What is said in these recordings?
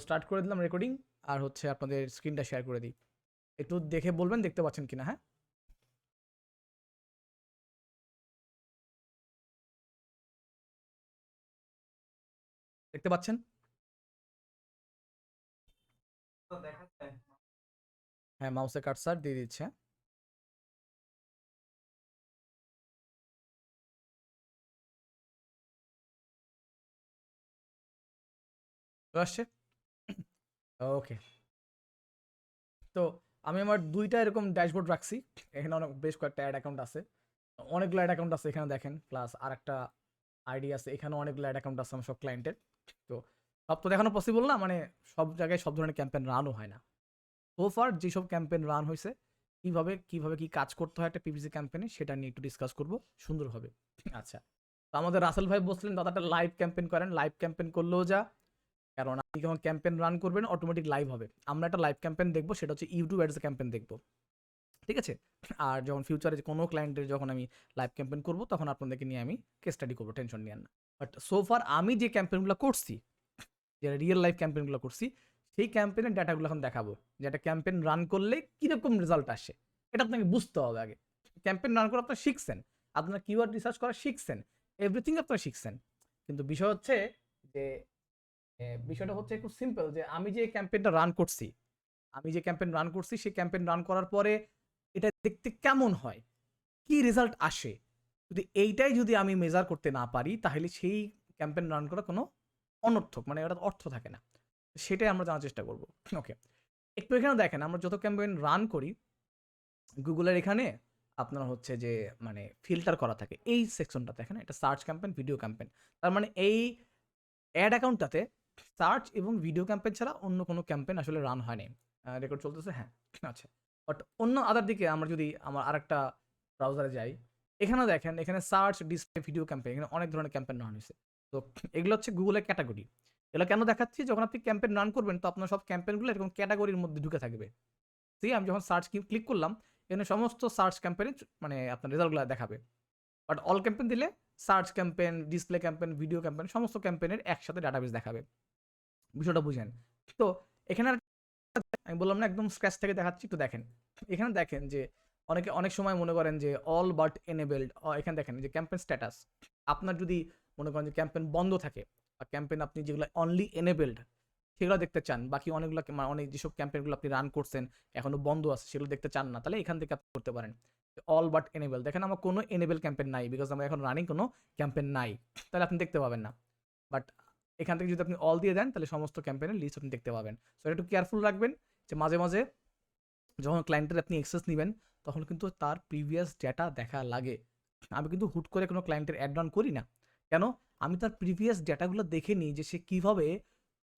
Start করে দিলাম recording, আর হচ্ছে আপনাদের স্ক্রিনটা শেয়ার করে দিই। একটু দেখে বলবেন দেখতে পাচ্ছেন কিনা। হ্যাঁ, দেখতে পাচ্ছেন? হ্যাঁ, মাউসে কার্সার দিয়ে দিচ্ছে। চলে আসছে? ওকে। তো আমি আমার ২টা এরকম ড্যাশবোর্ড রাখছি। এখানে অনেক বেশ কয়েকটা অ্যাড অ্যাকাউন্ট আছে। অনেকগুলো অ্যাড অ্যাকাউন্ট আছে এখানে দেখেন। প্লাস আরেকটা আইডি আছে। এখানেও অনেকগুলো অ্যাড অ্যাকাউন্ট আছে আমার সব ক্লায়েন্টের। তো সব তো দেখানো পসিবল না, মানে সব জায়গায় সব ধরনের ক্যাম্পেইন রানও হয় না। সো ফার যেসব ক্যাম্পেইন রান হইছে, কিভাবে কি কাজ করতে হয় একটা পিপিসি ক্যাম্পেইনে সেটা নিয়ে একটু ডিসকাস করব সুন্দরভাবে। আচ্ছা। তো আমাদের রাসেল ভাই বলছিলেন দাদা একটা লাইভ ক্যাম্পেইন করেন। লাইভ ক্যাম্পেইন করলেও যা, কারণ আপনি যখন ক্যাম্পেইন রান করবেন অটোমেটিক লাইভ হবে। আমরা একটা লাইভ ক্যাম্পেইন দেখবো, সেটা হচ্ছে ইউটিউব অ্যাডস ক্যাম্পেইন দেখবো। ঠিক আছে? আর যখন ফিউচারে কোনো ক্লায়েন্টের যখন আমি লাইভ ক্যাম্পেইন করব তখন আপনাদেরকে নিয়ে আমি কেস স্টাডি করব, টেনশন নিয়েন না। বাট সো ফার আমি যে ক্যাম্পেইনগুলো করছি, যে রিয়েল লাইফ ক্যাম্পেইনগুলো করছি, সেই ক্যাম্পেইনের ডাটাগুলো এখন দেখাবো। যে একটা ক্যাম্পেইন রান করলে কিরকম রেজাল্ট আসে, এটা আপনাকে বুঝতে হবে আগে। ক্যাম্পেইন রান করে আপনারা শিখছেন, আপনারা কিওয়ার্ড রিসার্চ করা শিখছেন, এভরিথিং আপনারা শিখছেন। কিন্তু বিষয় হচ্ছে যে বিষয়টা হচ্ছে খুব সিম্পল, যে আমি যে ক্যাম্পেইনটা রান করছি, সেই ক্যাম্পেইন রান করার পরে এটা দেখতে কেমন হয়, কি রেজাল্ট আসে, যদি আমি মেজার করতে না পারি তাহলে সেই ক্যাম্পেইন রান করা কোনো অনর্থক, মানে এটা অর্থ থাকে না। সেটাই আমরা জানার চেষ্টা করব। ওকে, একটু এখানে দেখেন আমরা যত ক্যাম্পেইন রান করি গুগলের এখানে আপনার হচ্ছে যে মানে ফিল্টার করা থাকে এই সেকশনটা দেখেন, এটা সার্চ ক্যাম্পেইন, ভিডিও ক্যাম্পেইন। তার মানে এই অ্যাড অ্যাকাউন্টটাতে সার্চ এবং ভিডিও ক্যাম্পেইন ছাড়া অন্য কোনো ক্যাম্পেইন আসলে রান হয় নাই। রেকর্ড চলতেছে? হ্যাঁ। আচ্ছা। বাট অন্য আদার দিকে আমরা যদি আমার আরেকটা ব্রাউজারে যাই, এখানে দেখেন, এখানে সার্চ, ডিসপ্লে, ভিডিও ক্যাম্পেইন, এখানে অনেক ধরনের ক্যাম্পেইন রান হয়েছে। তো এগুলো হচ্ছে গুগলের ক্যাটাগরি। এগুলো কেন দেখাচ্ছি, যখন আপনি ক্যাম্পেইন রান করবেন তো আপনার সব ক্যাম্পেইনগুলো এরকম ক্যাটাগরির মধ্যে ঢুকে থাকবে। আমি যখন সার্চ ক্লিক করলাম, এখানে সমস্ত সার্চ ক্যাম্পেইনের মানে আপনার রেজাল্টগুলো দেখাবে। বাট অল ক্যাম্পেইন দিলে search campaign, display campaign, video campaign সমস্ত ক্যাম্পেইনের একসাথে ডাটাবেস দেখাবে। বিষয়টা বুঝেন? তো এখানে আমি বললাম না একদম স্ক্র্যাচ থেকে দেখাচ্ছি, একটু দেখেন। এখানে দেখেন যে অনেকে অনেক সময় মনে করেন যে অল বাট এনেবেলড, এখানে দেখেন যে ক্যাম্পেইন স্ট্যাটাস। আপনার যদি মনে করেন যে ক্যাম্পেইন বন্ধ থাকে বা ক্যাম্পেইন আপনি যেগুলো অনলি এনেবেলড সেগুলো দেখতে চান, বাকি অনেকগুলো অনেক যেসব ক্যাম্পেইনগুলো আপনি রান করছেন এখনো বন্ধ আছে সেগুলো দেখতে চান না, তাহলে এখান থেকে আপনি করতে পারেন অল বাট এনেবেল। দেখেন আমার কোনো এনেবেল ক্যাম্পেইন নাই, বিকজ আমার এখন রানিং কোনো ক্যাম্পেইন নাই, তাহলে আপনি দেখতে পাবেন না। বাট এখান থেকে যদি আপনি অল দিয়ে দেন তাহলে সমস্ত ক্যাম্পেইনের লিস্ট আপনি দেখতে পাবেন। সো এটা একটু কেয়ারফুল রাখবেন যে মাঝে মাঝে যখন ক্লায়েন্টের আপনি অ্যাক্সেস নেবেন তখন কিন্তু তার প্রিভিয়াস ডেটা দেখা লাগে। আমি কিন্তু হুট করে কোনো ক্লায়েন্টের অ্যাড রান করি না। কেন? আমি তার প্রিভিয়াস ডেটাগুলো দেখে নিই যে সে কীভাবে,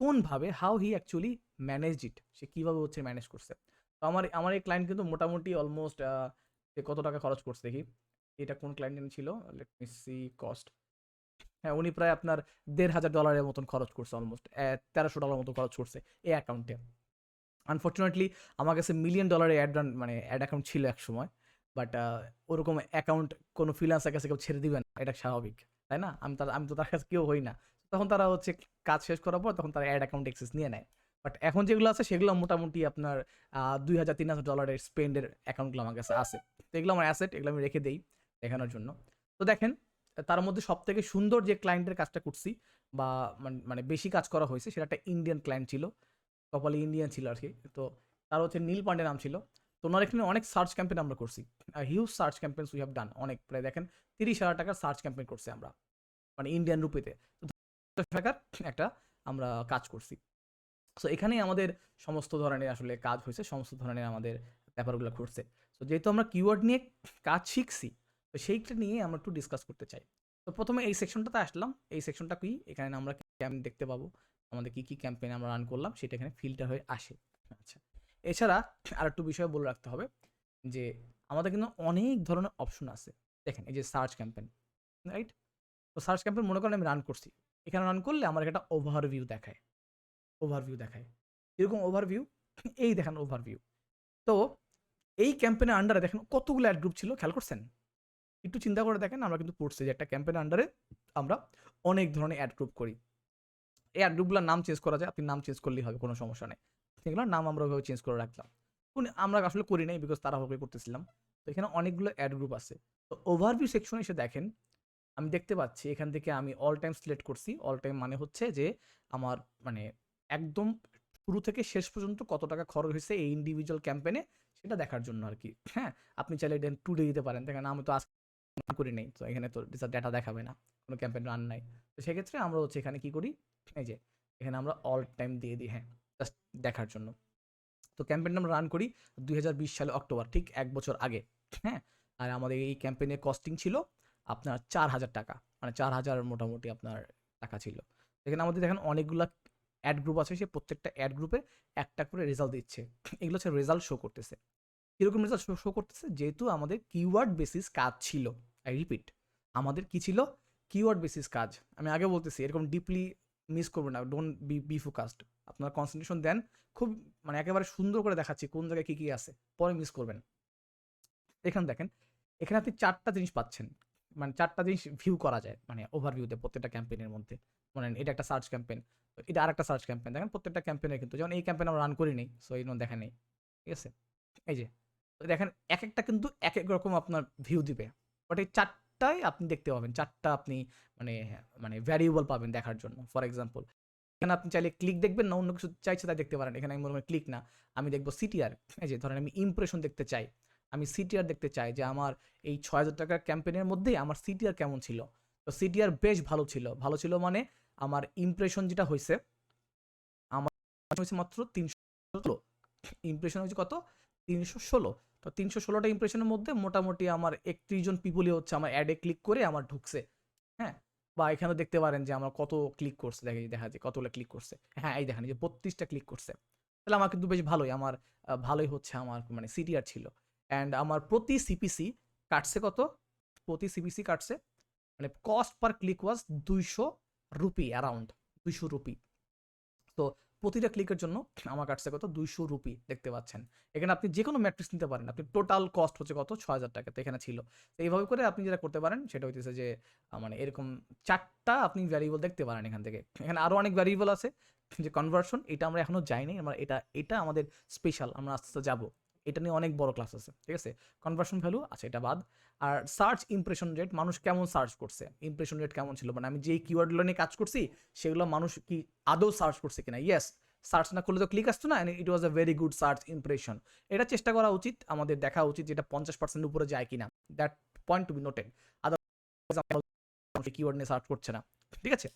কোনভাবে, হাউ হি অ্যাকচুয়ালি ম্যানেজড ইট, সে কীভাবে হচ্ছে ম্যানেজ করছে। তো আমার আমার এই ক্লায়েন্ট কিন্তু মোটামুটি অলমোস্ট সে কত টাকা খরচ করছে দেখি। এটা কোন ক্লায়েন্ট ছিল, লেট মি সি কস্ট। হ্যাঁ, উনি প্রায় আপনার $1,500 মতন খরচ করছে, অলমোস্ট $1,300 মতো খরচ করছে এই অ্যাকাউন্টে। আনফর্চুনেটলি আমার কাছে $1,000,000 অ্যাড রান মানে অ্যাড অ্যাকাউন্ট ছিল এক সময়। বাট ওরকম অ্যাকাউন্ট কোনো ফ্রিল্যান্সার কাছে কেউ ছেড়ে দিবে না, এটা স্বাভাবিক, তাই না? আমি তো তার কাছে কেউ হই না। তখন তারা হচ্ছে কাজ শেষ করার পর তখন তারা অ্যাড অ্যাকাউন্ট অ্যাক্সেস নিয়ে নেয়। বাট এখন যেগুলো আছে সেগুলো মোটামুটি আপনার $2,000-3,000 স্পেন্ডের অ্যাকাউন্টগুলো আমার কাছে আছে। তো এগুলো আমার অ্যাসেট, এগুলো আমি রেখে দেই দেখানোর জন্য। তো দেখেন, তার মধ্যে সবথেকে সুন্দর যে ক্লায়েন্টের কাজটা করছি বা মানে বেশি কাজ করা হয়েছে সেটা একটা ইন্ডিয়ান ক্লায়েন্ট ছিল। কপালে ইন্ডিয়ান ছিল আর কি। তো তার হচ্ছে নীল পান্ডে নাম ছিল। তো ওনার এখানে অনেক সার্চ ক্যাম্পেইন আমরা করছি। Huge search campaigns we have done, অনেক, প্রায় দেখেন $30,000 সার্চ ক্যাম্পেইন করছি আমরা, মানে ইন্ডিয়ান রুপিতে। তো টাকার একটা আমরা কাজ করছি। সো এখানেই আমাদের সমস্ত ধরনের আসলে কাজ হয়েছে, সমস্ত ধরনের আমাদের ব্যাপারগুলো ঘটছে। তো যেহেতু আমরা কিওয়ার্ড নিয়ে কাজ শিখছি, তো সেইটা নিয়ে আমরা একটু ডিসকাস করতে চাই। তো প্রথমে এই সেকশনটাতে আসলাম। এই সেকশনটা কি, এখানে আমরা ক্যাম্প দেখতে পাবো, আমাদের কি কি ক্যাম্পেইন আমরা রান করলাম সেটা এখানে ফিল্টার হয়ে আসে। আচ্ছা, এছাড়া আরেকটু বিষয় বলে রাখতে হবে যে আমাদের কিন্তু অনেক ধরনের অপশন আছে। দেখেন এই যে সার্চ ক্যাম্পেইন, রাইট? তো সার্চ ক্যাম্পেইন মনে করেন আমি রান করছি, এখানে রান করলে আমার একটা ওভারভিউ দেখায়। এরকম ওভারভিউ, এই দেখেন ওভারভিউ। তো এই ক্যাম্পেইনের আন্ডারে দেখেন কতগুলো অ্যাড গ্রুপ ছিল, খেয়াল করছেন? একটু চিন্তা করে দেখেন, আমরা কিন্তু পড়ছি যে একটা ক্যাম্পেইনের আন্ডারে আমরা অনেক ধরনের অ্যাড গ্রুপ করি। এই অ্যাডগুলোর নাম চেঞ্জ করা যায়, আপনি নাম চেঞ্জ করলেই হবে, কোনো সমস্যা নেই। এগুলোর নাম আমরা ওইভাবে চেঞ্জ করে রাখলাম। আমরা আসলে করি নাই, বিকজ তারা হবে করতেছিলাম। তো এখানে অনেকগুলো অ্যাড গ্রুপ আছে। তো ওভারভিউ সেকশনে এসে দেখেন, আমি দেখতে পাচ্ছি এখান থেকে আমি অল টাইম সিলেক্ট করছি। অল টাইম মানে হচ্ছে যে আমার মানে একদম শুরু থেকে শেষ পর্যন্ত কত টাকা খরচ হয়েছে এই ইন্ডিভিজুয়াল ক্যাম্পেনে, সেটা দেখার জন্য আর কি। হ্যাঁ, আপনি চাইলে টুডে দিতে পারেন, দেখেন আমি তো আজকে করি নাই, তো এখানে তো ডাটা দেখাবে না, কোনো ক্যাম্পেইন রান নাই। তো সেক্ষেত্রে আমরা হচ্ছে এখানে কি করি, এই যে এখানে আমরা অল টাইম দিয়ে দিই, হ্যাঁ, জাস্ট দেখার জন্য। তো ক্যাম্পেইনটা আমরা রান করি 2020 সালে অক্টোবর, ঠিক 1 বছর আগে। হ্যাঁ, আর আমাদের এই ক্যাম্পেইনের কস্টিং ছিল আপনার 4,000 টাকা, মানে 4,000 মোটামুটি আপনার টাকা ছিল। এখানে আমাদের দেখেন অনেকগুলা অ্যাড গ্রুপ আছে, সে প্রত্যেকটা অ্যাড গ্রুপে একটা করে রেজাল্ট দিচ্ছে। এগুলো হচ্ছে রেজাল্ট শো করতেছে। কীরকম রেজাল্ট শো করতেছে, যেহেতু আমাদের কিওয়ার্ড বেসিস কাজ ছিল। আই রিপিট, আমাদের কি ছিল, কিওয়ার্ড বেসিস কাজ। আমি আগে বলতেছি, এরকম ডিপলি মিস করবেন না, ডোন্ট বি ফোকাসড। আপনার কনসেন্ট্রেশন দেন, খুব মানে একেবারে সুন্দর করে দেখাচ্ছি কোন জায়গায় কী কী আছে, পরে মিস করবেন। এখানে দেখেন, এখানে আপনি 4টা জিনিস পাচ্ছেন, মানে 4টা জিনিস ভিউ করা যায়, মানে ওভারভিউতে প্রত্যেকটা ক্যাম্পেইনের মধ্যে। মানে এটা একটা সার্চ ক্যাম্পেইন, এটা আরেকটা সার্চ ক্যাম্পেইন। দেখেন প্রত্যেকটা ক্যাম্পেইনে কিন্তু, যেমন এই ক্যাম্পেইন আমরা রান করি নেই, সো এই দেখেন নেই, ঠিক আছে। এই যে দেখেন এক একটা কিন্তু এক এক রকম আপনার ভিউ দিবে, বাট এই 4টাই আপনি দেখতে পাবেন, 4টা আপনি মানে মানে ভ্যারিয়েবল পাবেন দেখার জন্য। ফর এক্সাম্পল, এখানে আপনি চাইলে ক্লিক দেখবেন না, অন্য কিছু চাইছে তাই দেখতে পারেন। এখানে আমি মনে করি ক্লিক না, আমি দেখবো সিটিআর। এই যে ধরেন আমি ইমপ্রেশন দেখতে চাই, আমি সিটিআর দেখতে চাই যে আমার এই 6,000 টাকার ক্যাম্পেইনের মধ্যেই আমার সিটিআর কেমন ছিল। তো সিটিআর বেশ ভালো ছিল, ভালো ছিল মানে আমার ইমপ্রেশন যেটা হয়েছে, আমার হয়েছে মাত্র 316 ইমপ্রেশন হয়েছে কত, 316। তো 316টা ইমপ্রেশনের মধ্যে মোটামুটি আমার 31 জন পিপুলই হচ্ছে আমার অ্যাডে ক্লিক করে আমার ঢুকছে। হ্যাঁ, বা এখানে দেখতে পারেন যে আমার কত ক্লিক করছে, দেখা যায় কতগুলো ক্লিক করছে। হ্যাঁ, এই দেখেন যে 32টা ক্লিক করছে। তাহলে আমার কিন্তু বেশ ভালোই, আমার ভালোই হচ্ছে আমার মানে সিটিআর ছিল। অ্যান্ড আমার প্রতি সিপিসি কাটছে কত, প্রতি সিপিসি কাটছে মানে কস্ট পার ক্লিক ওয়াজ 200 রুপি, অ্যারাউন্ড 200 রুপি। তো প্রতিটা ক্লিকের জন্য আমার কাটছে কত, 200 রুপি দেখতে পাচ্ছেন। এখানে আপনি যে কোনো ম্যাট্রিক্স নিতে পারেন, আপনি টোটাল কস্ট হচ্ছে কত, 6,000 টাকা, তো এখানে ছিল। তো এইভাবে করে আপনি যেটা করতে পারেন সেটা হইতেছে যে মানে এরকম 4টা আপনি ভ্যারিয়েবল দেখতে পারেন এখান থেকে। এখানে আরও অনেক ভ্যারিয়েবল আছে, যে কনভার্সন, এটা আমরা এখনো যাইনি, আমরা এটা আমাদের স্পেশাল, আমরা আস্তে আস্তে যাবো। এটা নিয়ে অনেক বড় ক্লাস আছে, ঠিক আছে। কনভার্সন ভ্যালু আছে, এটা বাদ। আর সার্চ ইমপ্রেশন রেট, মানুষ কেমন সার্চ করছে, ইমপ্রেশন রেট কেমন ছিল, মানে আমি যেই কিওয়ার্ডগুলো নিয়ে কাজ করছি সেগুলো মানুষ কি আদৌ সার্চ করছে কিনা। ইয়েস, সার্চ না করলে তো ক্লিক আসতো না, it was a very good search impression. এটা চেষ্টা করা উচিত, আমাদের দেখা উচিত যেটা 50% উপরে যায় কিনা, that point to be noted. Otherwise keyword নিয়ে সার্চ করছে না, ঠিক আছে।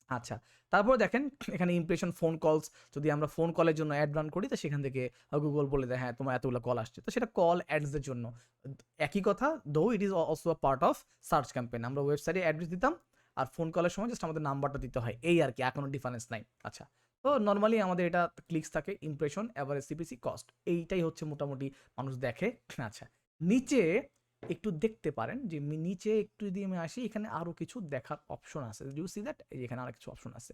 আচ্ছা, তারপরে দেখেন এখানে ইমপ্রেশন ফোন কলস, যদি আমরা ফোন কলের জন্য অ্যাড রান করি তো সেখান থেকে গুগল বলে দেয় হ্যাঁ তোমার এতগুলো কল আসছে, তো সেটা কল অ্যাডসের জন্য। একই কথা, দো it is also a part of search campaign. আমরা ওয়েবসাইটে অ্যাড্রেস দিতাম, আর ফোন কলের সময় জাস্ট আমাদের নাম্বারটা দিতে হয়, এই আর কি, কোনো ডিফারেন্স নাই। আচ্ছা, তো নর্মালি আমাদের এটা ক্লিকস থাকে, ইমপ্রেশন, অ্যাভারেজ সিপিসি, কস্ট, এইটাই হচ্ছে মোটামুটি মানুষ দেখে। আচ্ছা, নিচে একটু দেখতে পারেন যে নিচে একটু যদি আমি আসি, এখানে আরো কিছু দেখার অপশন আছে, ইউ সি দ্যাট, এখানে আরো কিছু অপশন আছে।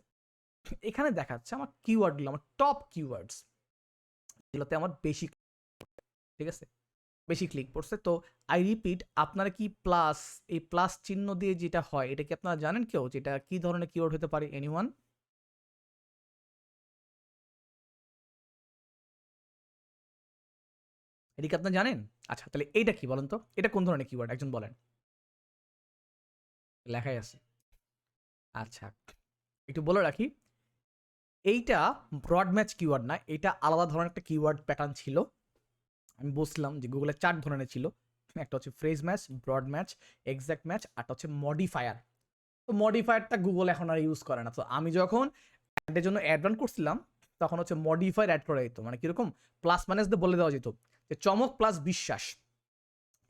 এখানে দেখাচ্ছে আমার কিওয়ার্ডগুলো, আমার টপ কিওয়ার্ডস, যেগুলোতে আমার বেশি, ঠিক আছে, বেশি ক্লিক পড়ছে। তো আই রিপিট, আপনারা কি প্লাস, এই প্লাস চিহ্ন দিয়ে যেটা হয়, এটা কি আপনারা জানেন কেউ, যেটা কি ধরনের কিওয়ার্ড হতে পারে, এনিওয়ান? এটা কি আপনারা জানেন? আচ্ছা, তাহলে এইটা কি বলেন তো, এটা কোন ধরনের কিওয়ার্ড, একজন বলেন। লেখাই আছে। আচ্ছা, একটু বলে রাখি, এইটা ব্রড ম্যাচ কিওয়ার্ড না, এটা আলাদা ধরনের একটা কিওয়ার্ড প্যাটার্ন ছিল। আমি বলছিলাম যে গুগলে 4 ধরনের ছিল, একটা হচ্ছে phrase match, broad match, exact match, আরটা হচ্ছে মডিফায়ার। তো মডিফায়ারটা গুগল এখন আর ইউজ করে না। তো আমি যখন অ্যাডের জন্য অ্যাড রান করছিলাম তখন হচ্ছে মডিফায়ার অ্যাড করা যেত, মানে কিরকম, প্লাস মাইনাস দিয়ে বলে দেওয়া যেত যে চমক প্লাস বিশ্বাস।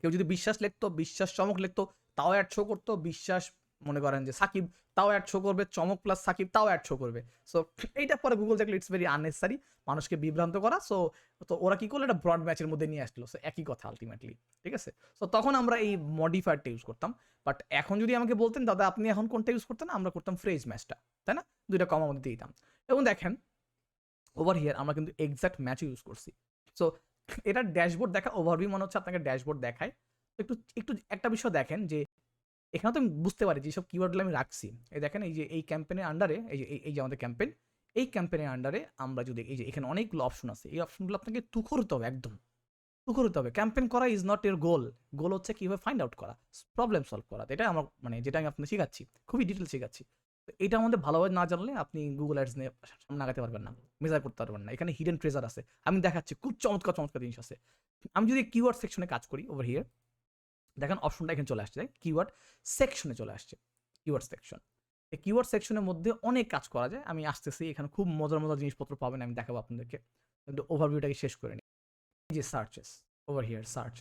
কেউ যদি বিশ্বাস লিখতো, বিশ্বাস চমক লিখতো, তাও অ্যাড শো করতো। বিশ্বাস মনে করেন যে সাকিব, তাও অ্যাড শো করবে। চমক প্লাস সাকিব, তাও অ্যাড শো করবে। সো এইটা পরে গুগল দেখলে ইটস ভেরি আননেসারি, মানুষকে বিভ্রান্ত করা। সো তো ওরা কি করলো, এটা ব্রড ম্যাচের মধ্যে নিয়ে আসলো, সো একই কথা আলটিমেটলি, ঠিক আছে। সো তখন আমরা এই মডিফায়ারটা ইউজ করতাম। বাট এখন যদি আমাকে বলতেন দাদা আপনি এখন কোনটা ইউজ করতেন, আমরা করতাম ফ্রেজ ম্যাচটা, তাই না, দুইটা কমা মধ্যে দিয়ে দিতাম। এবং দেখেন ওভার হিয়ার আমরা কিন্তু এক্সাক্ট ম্যাচ ইউজ করছি। সো এটা ড্যাশবোর্ড দেখা, ওভারভিউ মনে হচ্ছে আপনাকে ড্যাশবোর্ড দেখায়। একটু একটু একটা বিষয় দেখেন যে এখানে তো আমি বুঝতে পারি যেসব কিওয়ার্ডগুলো আমি রাখছি, এই দেখেন এই যে এই ক্যাম্পেনের আন্ডারে এই যে আমাদের ক্যাম্পেন, এই ক্যাম্পেনের আন্ডারে আমরা যদি এই যে এখানে অনেকগুলো অপশন আছে, এই অপশনগুলো আপনাকে তুখর হতে হবে, একদম তুখর হতে হবে। ক্যাম্পেন করা ইজ নট এর গোল, গোল হচ্ছে কীভাবে ফাইন্ড আউট করা, প্রবলেম সলভ করা। এটা আমার মানে যেটা আমি আপনাকে শেখাচ্ছি, খুবই ডিটেল শেখাচ্ছি। তো এটা আমাদের ভালোভাবে না জানলে আপনি গুগল অ্যাডস নিয়ে সামনে আগাতে পারবেন না, মেজার করতে পারবেন না। এখানে হিডেন ট্রেজার আছে, আমি দেখাচ্ছি, খুব চমৎকার চমৎকার জিনিস আছে। আমি যদি কিওয়ার্ড সেকশনে কাজ করি ওভার হিয়ার, দেখেন অপশনটা এখানে চলে আসছে, কিওয়ার্ড সেকশনে চলে আসছে, কিওয়ার্ড সেকশন। এই কিওয়ার্ড সেকশনের মধ্যে অনেক কাজ করা যায়, আমি আসতেছি, এখানে খুব মজার মজার জিনিসপত্র পাবেন, আমি দেখাবো আপনাদেরকে। একটু ওভারভিউটাকে শেষ করে নিই। এই যে searches, over here search,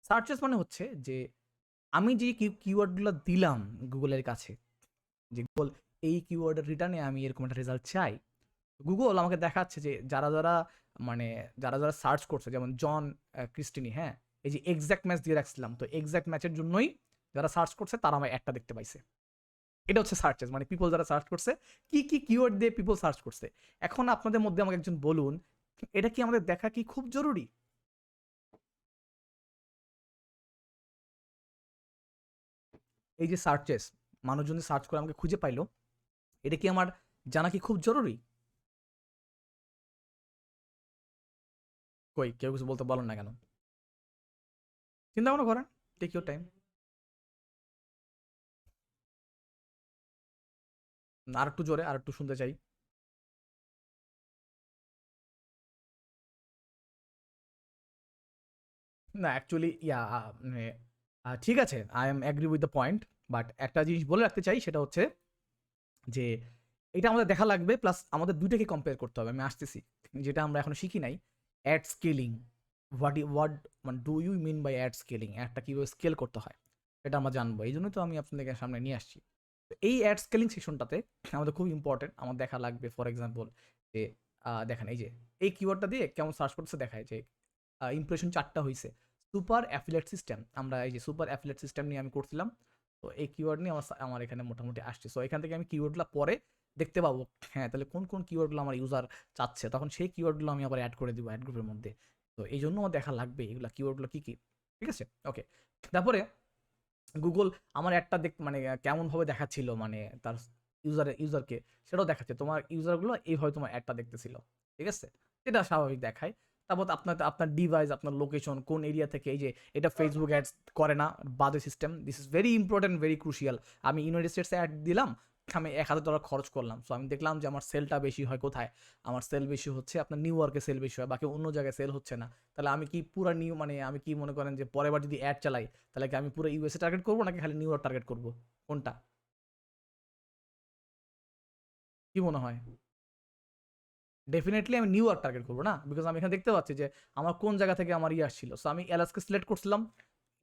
searches মানে হচ্ছে যে আমি যে কিওয়ার্ডগুলো দিলাম গুগলের কাছে, যে গুগল এই কিওয়ার্ডের রিটার্নে আমি এরকম একটা রেজাল্ট চাই, গুগল আমাকে দেখাচ্ছে যে যারা যারা মানে যারা যারা সার্চ করছে, যেমন জন ক্রিস্টিনি, হ্যাঁ, এই যে এক্সাক্ট ম্যাচ দিয়ে রাখছিলাম, তো এক্সাক্ট ম্যাচের জন্যই যারা সার্চ করছে তারা আমার একটা দেখতে পাইছে। এটা হচ্ছে সার্চেস, মানে পিপল যারা সার্চ করছে, কি কি কিওয়ার্ড দিয়ে পিপল সার্চ করছে। এখন আপনাদের মধ্যে আমাকে একজন বলুন, এটা কি আমাদের দেখা কি খুব জরুরি? এই যে সার্চেস, মানুষজন সার্চ করে আমাকে খুঁজে পাইলো, এটা কি আমার জানা কি খুব জরুরি? কই কেউ কিছু বলতে বলেন না কেন? চিন্তা ভাবনা করেন, টেক ইউর টাইম। আর একটু জোরে, আর একটু শুনতে চাই। না অ্যাকচুয়ালি মানে ঠিক আছে, I am agree with the point, but একটা জিনিস বলে রাখতে চাই, সেটা হচ্ছে যে এটা আমাদের দেখা লাগবে, প্লাস আমাদের দুইটাকে কম্পেয়ার করতে হবে। আমি আসতেছি, যেটা আমরা এখনো শিখি নাই, অ্যাড স্কেলিং। হোয়াট মানে do you mean by ad scaling, অ্যাডটা কীভাবে স্কেল করতে হয় এটা আমরা জানবো, এই জন্যই তো আমি আপনাদের সামনে নিয়ে আসছি। তো এই অ্যাড স্কেলিং সেকশনটাতে আমাদের খুব ইম্পর্টেন্ট, আমার দেখা লাগবে ফর এক্সাম্পল যে দেখেন এই যে এই কিওয়ার্ডটা দিয়ে কেমন সার্চ করতেছে দেখায় যে ইমপ্রেশন 4টা হয়েছে। সুপার অ্যাফিলিয়েট সিস্টেম, আমরা এই যে সুপার অ্যাফিলিয়েট সিস্টেম নিয়ে আমি করছিলাম, তো এই কিওয়ার্ড নিয়ে আমার এখানে মোটামুটি আসছে। সো এখান থেকে আমি কিওয়ার্ডগুলো পরে দেখতে পাবো, হ্যাঁ তাহলে কোন কোন কিওয়ার্ডগুলো আমার ইউজার চাচ্ছে, তখন সেই কিওয়ার্ডগুলো আমি আবার অ্যাড করে দিব অ্যাড গ্রুপের মধ্যে। তো এই জন্য আমার দেখা লাগবে এগুলো কিওয়ার্ডগুলো কী কী, ঠিক আছে? ওকে, তারপরে গুগল আমার একটা মানে কেমনভাবে দেখাচ্ছিল, মানে তার ইউজারকে সেটাও দেখাচ্ছে, তোমার ইউজারগুলো এইভাবে তোমার অ্যাডটা দেখতেছিল, ঠিক আছে? এটা স্বাভাবিক দেখায়। তারপর আপনার আপনার ডিভাইস, আপনার লোকেশন, কোন এরিয়া থেকে, এই যে এটা ফেসবুক অ্যাডস করে না, বাজে system, this is very important, very crucial. আমি ইউনাইটেড স্টেটসে অ্যাড দিলাম, আমি $1000 খরচ করলাম, সো আমি দেখলাম যে আমার সেলটা বেশি হয় কোথায়, আমার সেল বেশি হচ্ছে আপনার নিউ ইয়র্কে, সেল বেশি হয়, বাকি অন্য জায়গায় সেল হচ্ছে না। তাহলে আমি কি পুরো মানে আমি কি মনে করেন যে পরের বার যদি অ্যাড চালাই, তাহলে কি আমি পুরো ইউএসএ টার্গেট করবো নাকি খালি নিউ ইয়র্ক টার্গেট করবো, কোনটা? কি মনে হয়? ডেফিনেটলি আমি নিউ ইয়র্ক টার্গেট করবো না, বিকজ আমি এখানে দেখতে পাচ্ছি যে আমার কোন জায়গা থেকে আমার আসছিল। সো আমি অ্যালাস্কা সিলেক্ট করছিলাম,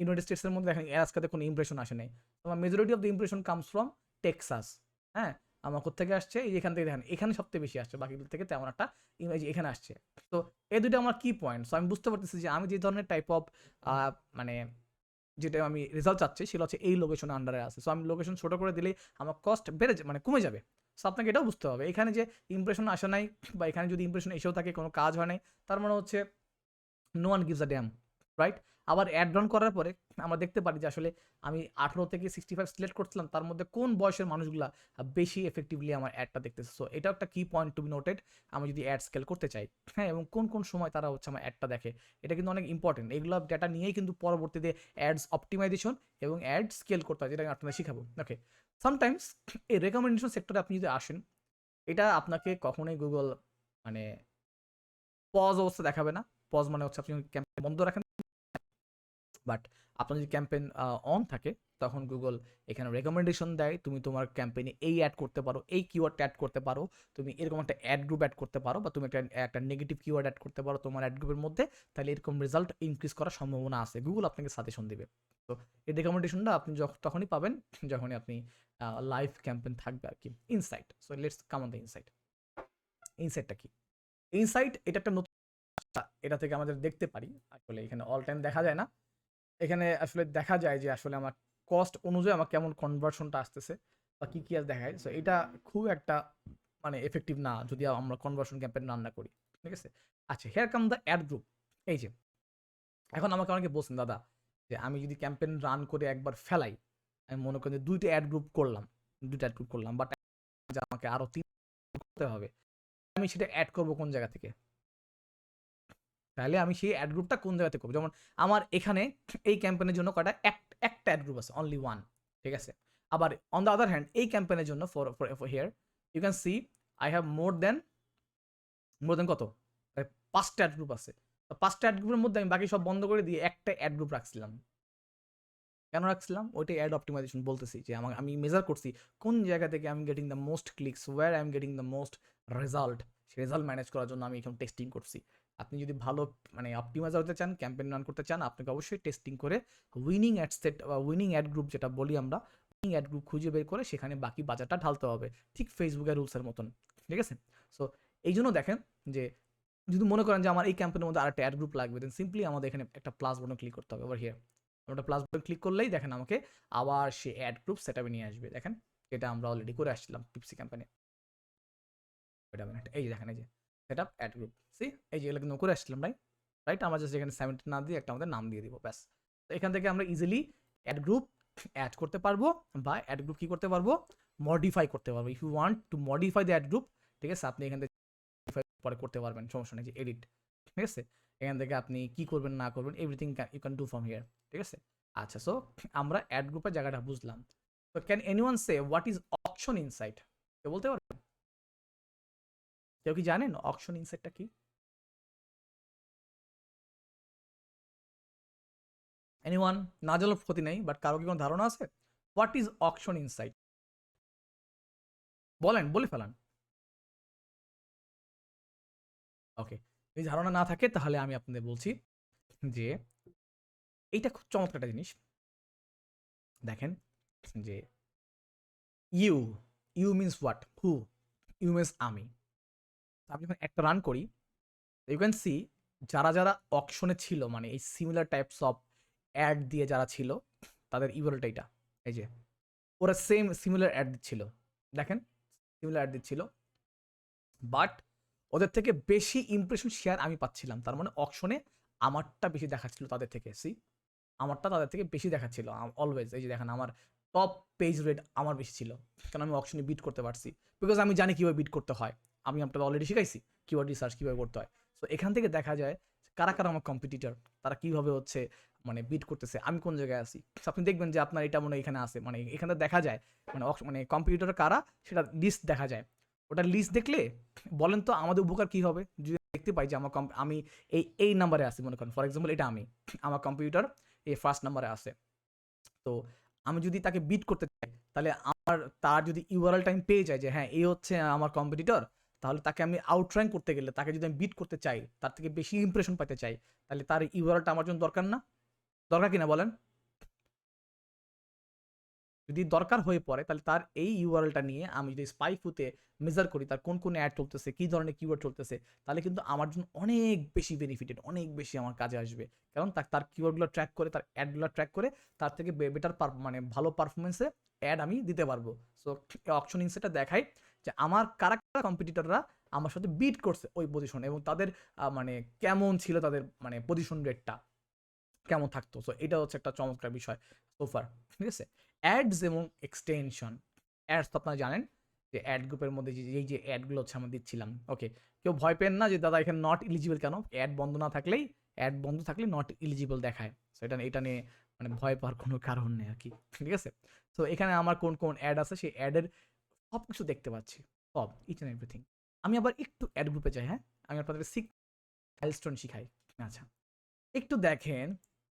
ইউনাইটেড স্টেটসের মধ্যে দেখেন অ্যালাস্কাতে কোনো ইমপ্রেশন আসে নাই। তোমার majority of the impression comes from Texas, হ্যাঁ। আমার কোথেকে আসছে, এই এখান থেকে দেখেন, এখানে সবথেকে বেশি আসছে, বাকিগুলো থেকে তেমন একটা ইমেজ এখানে আসছে। তো এই দুটো আমার কি পয়েন্ট, সো আমি বুঝতে পারতেছি যে আমি যে ধরনের টাইপ অফ মানে যেটা আমি রেজাল্ট চাচ্ছি সেটা হচ্ছে এই লোকেশনের আন্ডারে আছে। সো আমি লোকেশন ছোট করে দিলেই আমার কস্ট বেড়ে মানে কমে যাবে। সো আপনাকে এটাও বুঝতে হবে, এখানে যে ইমপ্রেশন আসে নাই, বা এখানে যদি ইমপ্রেশন এসেও থাকে কোনো কাজ হয় নাই, তার মানে হচ্ছে no one gives a damn, right? আবার অ্যাড রান করার পরে আমরা দেখতে পারি যে আসলে আমি 18 থেকে 65 সিলেক্ট করছিলাম, তার মধ্যে কোন বয়সের মানুষগুলা বেশি এফেক্টিভলি আমার অ্যাডটা দেখতেছে। সো এটাও একটা কি পয়েন্ট টু বি নোটেড, আমি যদি অ্যাড স্কেল করতে চাই, হ্যাঁ, এবং কোন কোন সময় তারা হচ্ছে আমার অ্যাডটা দেখে, এটা কিন্তু অনেক ইম্পর্টেন্ট। এগুলো ডেটা নিয়েই কিন্তু পরবর্তীতে অ্যাডস অপটিমাইজেশন এবং অ্যাড স্কেল করতে হয়, যেটা আমি আপনাদের শিখাবো। ওকে, সামটাইমস এই রেকমেন্ডেশন সেক্টরে আপনি যদি আসেন, এটা আপনাকে কখনোই গুগল মানে পজ অবস্থা দেখাবে না। পজ মানে হচ্ছে আপনি ক্যাম্পেইন বন্ধ রাখেন, বাট আপনার যদি ক্যাম্পেইন অন থাকে, তখন গুগল এখানে রেকমেন্ডেশন দেয়, তুমি তোমার ক্যাম্পেইনে এই অ্যাড করতে পারো, এই কিওয়ার্ডটা অ্যাড করতে পারো, তুমি এরকম একটা অ্যাড গ্রুপ অ্যাড করতে পারো, বা তুমি একটা নেগেটিভ কিওয়ার্ড অ্যাড করতে পারো তোমার অ্যাড গ্রুপের মধ্যে, তাহলে এরকম রেজাল্ট ইনক্রিজ করার সম্ভাবনা আছে, গুগল আপনাকে সাজেশন দিবে। তো এই রেকমেন্ডেশনটা আপনি তখনই পাবেন যখনই আপনি লাইভ ক্যাম্পেইন থাকবে আর কি। Insight, so let's come on the insight. ইনসাইটটা কি? ইনসাইট এটা একটা নতুন, এটা থেকে আমাদের দেখতে পারি, আসলে এখানে অল টাইম দেখা যায় না, এখানে আসলে দেখা যায় যে আসলে আমার কস্ট অনুযায়ী আমার কেমন কনভার্সনটা আসতেছে, বা কি কি আর দেখায়। সো এটা খুব একটা মানে এফেক্টিভ না যদি আমরা কনভার্সন ক্যাম্পেইন রান না করি, ঠিক আছে? আচ্ছা, here come the ad group. এই যে এখন আমাকে অনেকে বলছেন, দাদা যে আমি যদি ক্যাম্পেইন রান করে একবার ফেলাই, আমি মনে করি যে 2টা অ্যাড গ্রুপ করলাম, বাট আমাকে আরো 3 করতে হবে। আমি সেটা অ্যাড করব কোন জায়গা থেকে? তাহলে আমি সেই অ্যাড গ্রুপটা কোন জায়গাতে করবো? যেমন আমার এখানে এই ক্যাম্পেইনের জন্য কয়টা একটা অ্যাড গ্রুপ আছে, অনলি ওয়ান, ঠিক আছে? আবার অন দ্য আদার হ্যান্ড এই ক্যাম্পেইনের জন্য for here you can see I have more than কত? 5টা অ্যাড গ্রুপ আছে। তো 5টা অ্যাড গ্রুপের মধ্যে আমি বাকি সব বন্ধ করে দিয়ে একটা অ্যাড গ্রুপ রাখছিলাম। কেন রাখছিলাম? ওইটাই অ্যাড অপটিমাইজেশন বলতেছি, যে আমি মেজার করছি কোন জায়গা থেকে আমি getting the most clicks, where I am getting the most result. সেই রেজাল্ট ম্যানেজ করার জন্য আমি এখন টেস্টিং করছি। আপনি যদি ভালো মানে অপটিমাইজার হতে চান, ক্যাম্পেইন রান করতে চান, আপনাকে অবশ্যই টেস্টিং করে উইনিং অ্যাড সেট বা উইনিং অ্যাড গ্রুপ যেটা বলি আমরা, উইনিং অ্যাড গ্রুপ খুঁজে বের করে সেখানে বাকি বাজারটা ঢালতে হবে, ঠিক ফেসবুকের রুলসের মতন, ঠিক আছে? সো এই জন্য দেখেন যে যদি মনে করেন যে আমার এই ক্যাম্পেইনের মধ্যে আরেকটা অ্যাড গ্রুপ লাগবে, দেন সিম্পলি আমাদের এখানে একটা প্লাস বাটন ক্লিক করতে হবে। ওভার হিয়ার আমরা প্লাস বাটন ক্লিক করলেই দেখেন আমাকে আবার সে অ্যাড গ্রুপ সেটআপে নিয়ে আসবে। দেখেন এটা আমরা অলরেডি করে আসছিলাম টিপসি ক্যাম্পেইনে। এই যে দেখেন, এই যে সেটআপ অ্যাড গ্রুপ, সি এই যে এগুলো কিন্তু করে আসছিলাম, রাইট? আমরা জাস্ট এখানে 70 না দিয়ে একটা আমাদের নাম দিয়ে দিব, ব্যাস। তো এখান থেকে আমরা ইজিলি অ্যাড গ্রুপ অ্যাড করতে পারবো, বা অ্যাড গ্রুপ কি করতে পারবো? মডিফাই করতে পারবো। If you want to modify the ad group, ঠিক আছে, আপনি এখান থেকে পরে করতে পারবেন, সমস্যা নেই, যে এডিট, ঠিক আছে? এখান থেকে আপনি কি করবেন না করবেন everything you can do from here, ঠিক আছে? আচ্ছা, সো আমরা অ্যাড গ্রুপের জায়গাটা বুঝলাম। তো can anyone say what is auction insight? কেউ বলতে পারবেন? কেউ কি জানেন অকশন ইনসাইটটা কি? এনিওয়ান? না জানলেও ক্ষতি নেই, বাট কারো কি কোনো ধারণা আছে হোয়াট ইজ অকশন ইনসাইট? বলেন, বলে ফেলান। ওকে, যদি ধারণা না থাকে তাহলে আমি আপনাদের বলছি যে এইটা খুব চমৎকার একটা জিনিস। দেখেন যে you you means what? Who? You means আমি। আমি যখন একটা রান করি, ইউ ক্যান সি যারা যারা অকশনে ছিল, মানে এই সিমিলার টাইপস অফ অ্যাড দিয়ে যারা ছিল, তাদের ইউআরএলটা এটা, এই যে ওরা সেম সিমিলার অ্যাড দিচ্ছিল, দেখেন সিমিলার অ্যাড দিচ্ছিল, বাট ওদের থেকে বেশি ইমপ্রেশন শেয়ার আমি পাচ্ছিলাম। তার মানে অকশনে আমারটা বেশি দেখাচ্ছিল তাদের থেকে, সি আমারটা তাদের থেকে বেশি দেখাচ্ছিল অলওয়েজ। এই যে দেখেন আমার টপ পেজ রেট আমার বেশি ছিল, কারণ আমি অকশনে বিট করতে পারছি, বিকজ আমি জানি কীভাবে বিট করতে হয়। আমি আপনাদের অলরেডি শিখাইছি কিওয়ার্ড রিসার্চ কীভাবে করতে হয়। সো এখান থেকে দেখা যায় কারা কারা আমার কম্পিটিটর, তারা কীভাবে হচ্ছে মানে বিট করতেছে, আমি কোন জায়গায় আছি। আপনি দেখবেন যে আপনার এটা মনে হয় এখানে আছে, মানে এখানে দেখা যায় মানে মানে কম্পিটিটর কারা সেটা লিস্ট দেখা যায়। ওটা লিস্ট দেখলে বলেন তো আমাদের উপকার কী হবে? যদি দেখতে পাই যে আমার আমি এই নাম্বারে আছি, মনে করেন ফর এক্সাম্পল এটা আমি, আমার কম্পিউটার এই ফার্স্ট নাম্বারে আছে, তো আমি যদি তাকে বিট করতে চাই, তাহলে আমার তার যদি ইউআরএল টাইম পেয়ে যায় যে হ্যাঁ এই হচ্ছে আমার কম্পিটিটর, তাহলে তাকে আমি আউটর্যাঙ্ক করতে গেলে, তাকে যদি আমি বিট করতে চাই, তার থেকে বেশি ইমপ্রেশন পাইতে চাই, তাহলে তার ইউআরএলটা আমার জন্য দরকার না? দরকার কিনা বলেন? যদি দরকার হয়ে পড়ে, তাহলে তার এই ইউআরএলটা নিয়ে আমি যদি স্পাইফুতে মেজার করি তার কোন কোন অ্যাড চলতেছে, কী ধরনের কিওয়ার্ড চলতেছে, তাহলে কিন্তু আমার জন্য অনেক বেশি বেনিফিটেড, অনেক বেশি আমার কাজে আসবে। কারণ তার কিওয়ার্ডগুলো ট্র্যাক করে, তার অ্যাডগুলো ট্র্যাক করে, তার থেকে বেটার মানে ভালো পারফরমেন্সে অ্যাড আমি দিতে পারবো। সো অকশন ইনসাইটটা দেখাই যে আমার কারা কারা কম্পিটিটররা আমার সাথে বিট করছে ওই পজিশন, এবং তাদের মানে কেমন ছিল তাদের মানে পজিশন রেটটা কেমন থাকতো। সো এটা হচ্ছে একটা চমৎকার বিষয় সোফার, ঠিক আছে? অ্যাডস এবং এক্সটেনশন। অ্যাডস তো আপনারা জানেন যে অ্যাড গ্রুপের মধ্যে এই যে অ্যাডগুলো হচ্ছে আমরা দিচ্ছিলাম, ওকে? কেউ ভয় পেন না যে দাদা এখানে নট ইলিজিবল কেন? অ্যাড বন্ধ না থাকলেই, অ্যাড বন্ধ থাকলে নট ইলিজিবল দেখায়। সো এটা নিয়ে মানে ভয় পাওয়ার কোনো কারণ নেই আর কি, ঠিক আছে? তো এখানে আমার কোন কোন অ্যাড আছে সেই অ্যাডের সব কিছু দেখতে পাচ্ছি, সব ইচ অ্যান্ড এভরিথিং। আমি আবার একটু অ্যাড গ্রুপে যাই, হ্যাঁ আমি আপনাদের মাইলস্টোন শিখাই। আচ্ছা, একটু দেখেন,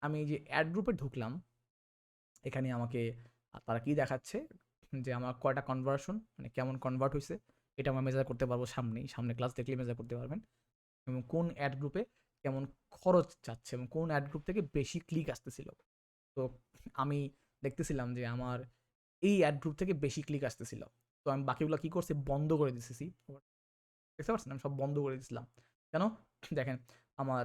আমি এই যে অ্যাড গ্রুপে ঢুকলাম, এখানে আমাকে তারা কি দেখাচ্ছে যে আমার কয়টা কনভার্সন, মানে কেমন কনভার্ট হয়েছে, এটা আমরা মেজার করতে পারবো সামনে ক্লাস দেখলে মেজার করতে পারবেন, এবং কোন অ্যাড গ্রুপে কেমন খরচ যাচ্ছে এবং কোন অ্যাড গ্রুপ থেকে বেশি ক্লিক আসতেছিল। তো আমি দেখতেছিলাম যে আমার এই অ্যাড গ্রুপ থেকে বেশি ক্লিক আসতেছিল, তো আমি বাকিগুলো কি করছি বন্ধ করে দিতেছি, দেখতে পাচ্ছেন আমি সব বন্ধ করে দিয়েছিলাম। কেন? দেখেন আমার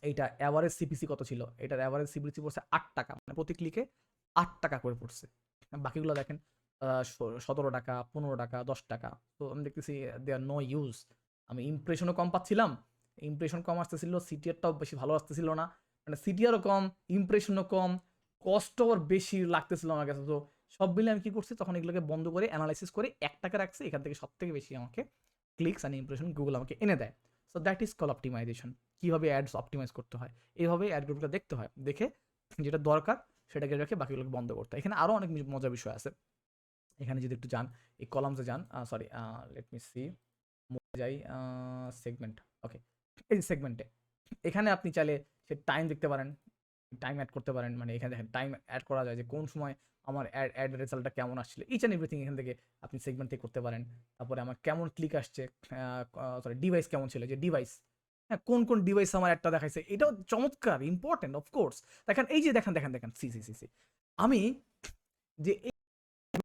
এইটা অ্যাভারেজ সিপিসি কত ছিল, এটার অ্যাভারেজ সিপিসি পড়ছে 8 টাকা, মানে প্রতি ক্লিকে 8 টাকা করে পড়ছে। বাকিগুলো দেখেন 17 টাকা, 15 টাকা, 10 টাকা। তো আমি দেখতেছি দে আর নো ইউজ। আমি ইমপ্রেশনও কম পাচ্ছিলাম, ইমপ্রেশন কম আসতেছিল, সিটিআরটাও বেশি ভালো আসতেছিল না, মানে সিটিআরও কম, ইমপ্রেশনও কম, কষ্ট আবার বেশি লাগতেছিল আমার কাছে। তো সব মিলে আমি কি করছি, তখন এগুলোকে বন্ধ করে অ্যানালাইসিস করে ১ টাকা রাখছি, এখান থেকে সবথেকে বেশি আমাকে ক্লিকস অ্যান্ড ইমপ্রেশন গুগল আমাকে এনে দেয়। So that is call optimization. কীভাবে অ্যাডস অপটিমাইজ করতে হয়, এইভাবে অ্যাড গ্রুপটা দেখতে হয়, দেখে যেটা দরকার সেটাকে রেখে বাকিগুলোকে বন্ধ করতে হয়। এখানে আরও অনেক মজার বিষয় আছে। এখানে যদি একটু যান, এই কলামসে যান, সরি লেট মি সি, যাই সেগমেন্ট, ওকে, এই সেগমেন্টে এখানে আপনি চাইলে সে টাইম দেখতে পারেন, টাইম অ্যাড করতে পারেন। মানে এখানে দেখেন টাইম অ্যাড করা যায় যে কোন সময় আমার অ্যাড রেজাল্টটা কেমন আসছিল, ইচ অ্যান্ড এভরিথিং এখান থেকে আপনি সেগমেন্ট থেকে করতে পারেন। তারপরে আমার কেমন ক্লিক আসছে, সরি ডিভাইস কেমন ছিল, যে ডিভাইস, হ্যাঁ কোন কোন ডিভাইস আমার একটা দেখাইছে, এটাও চমৎকার ইম্পর্টেন্ট অফকোর্স। দেখেন এই যে দেখেন দেখেন দেখেন সি সি সি সি আমি যে এই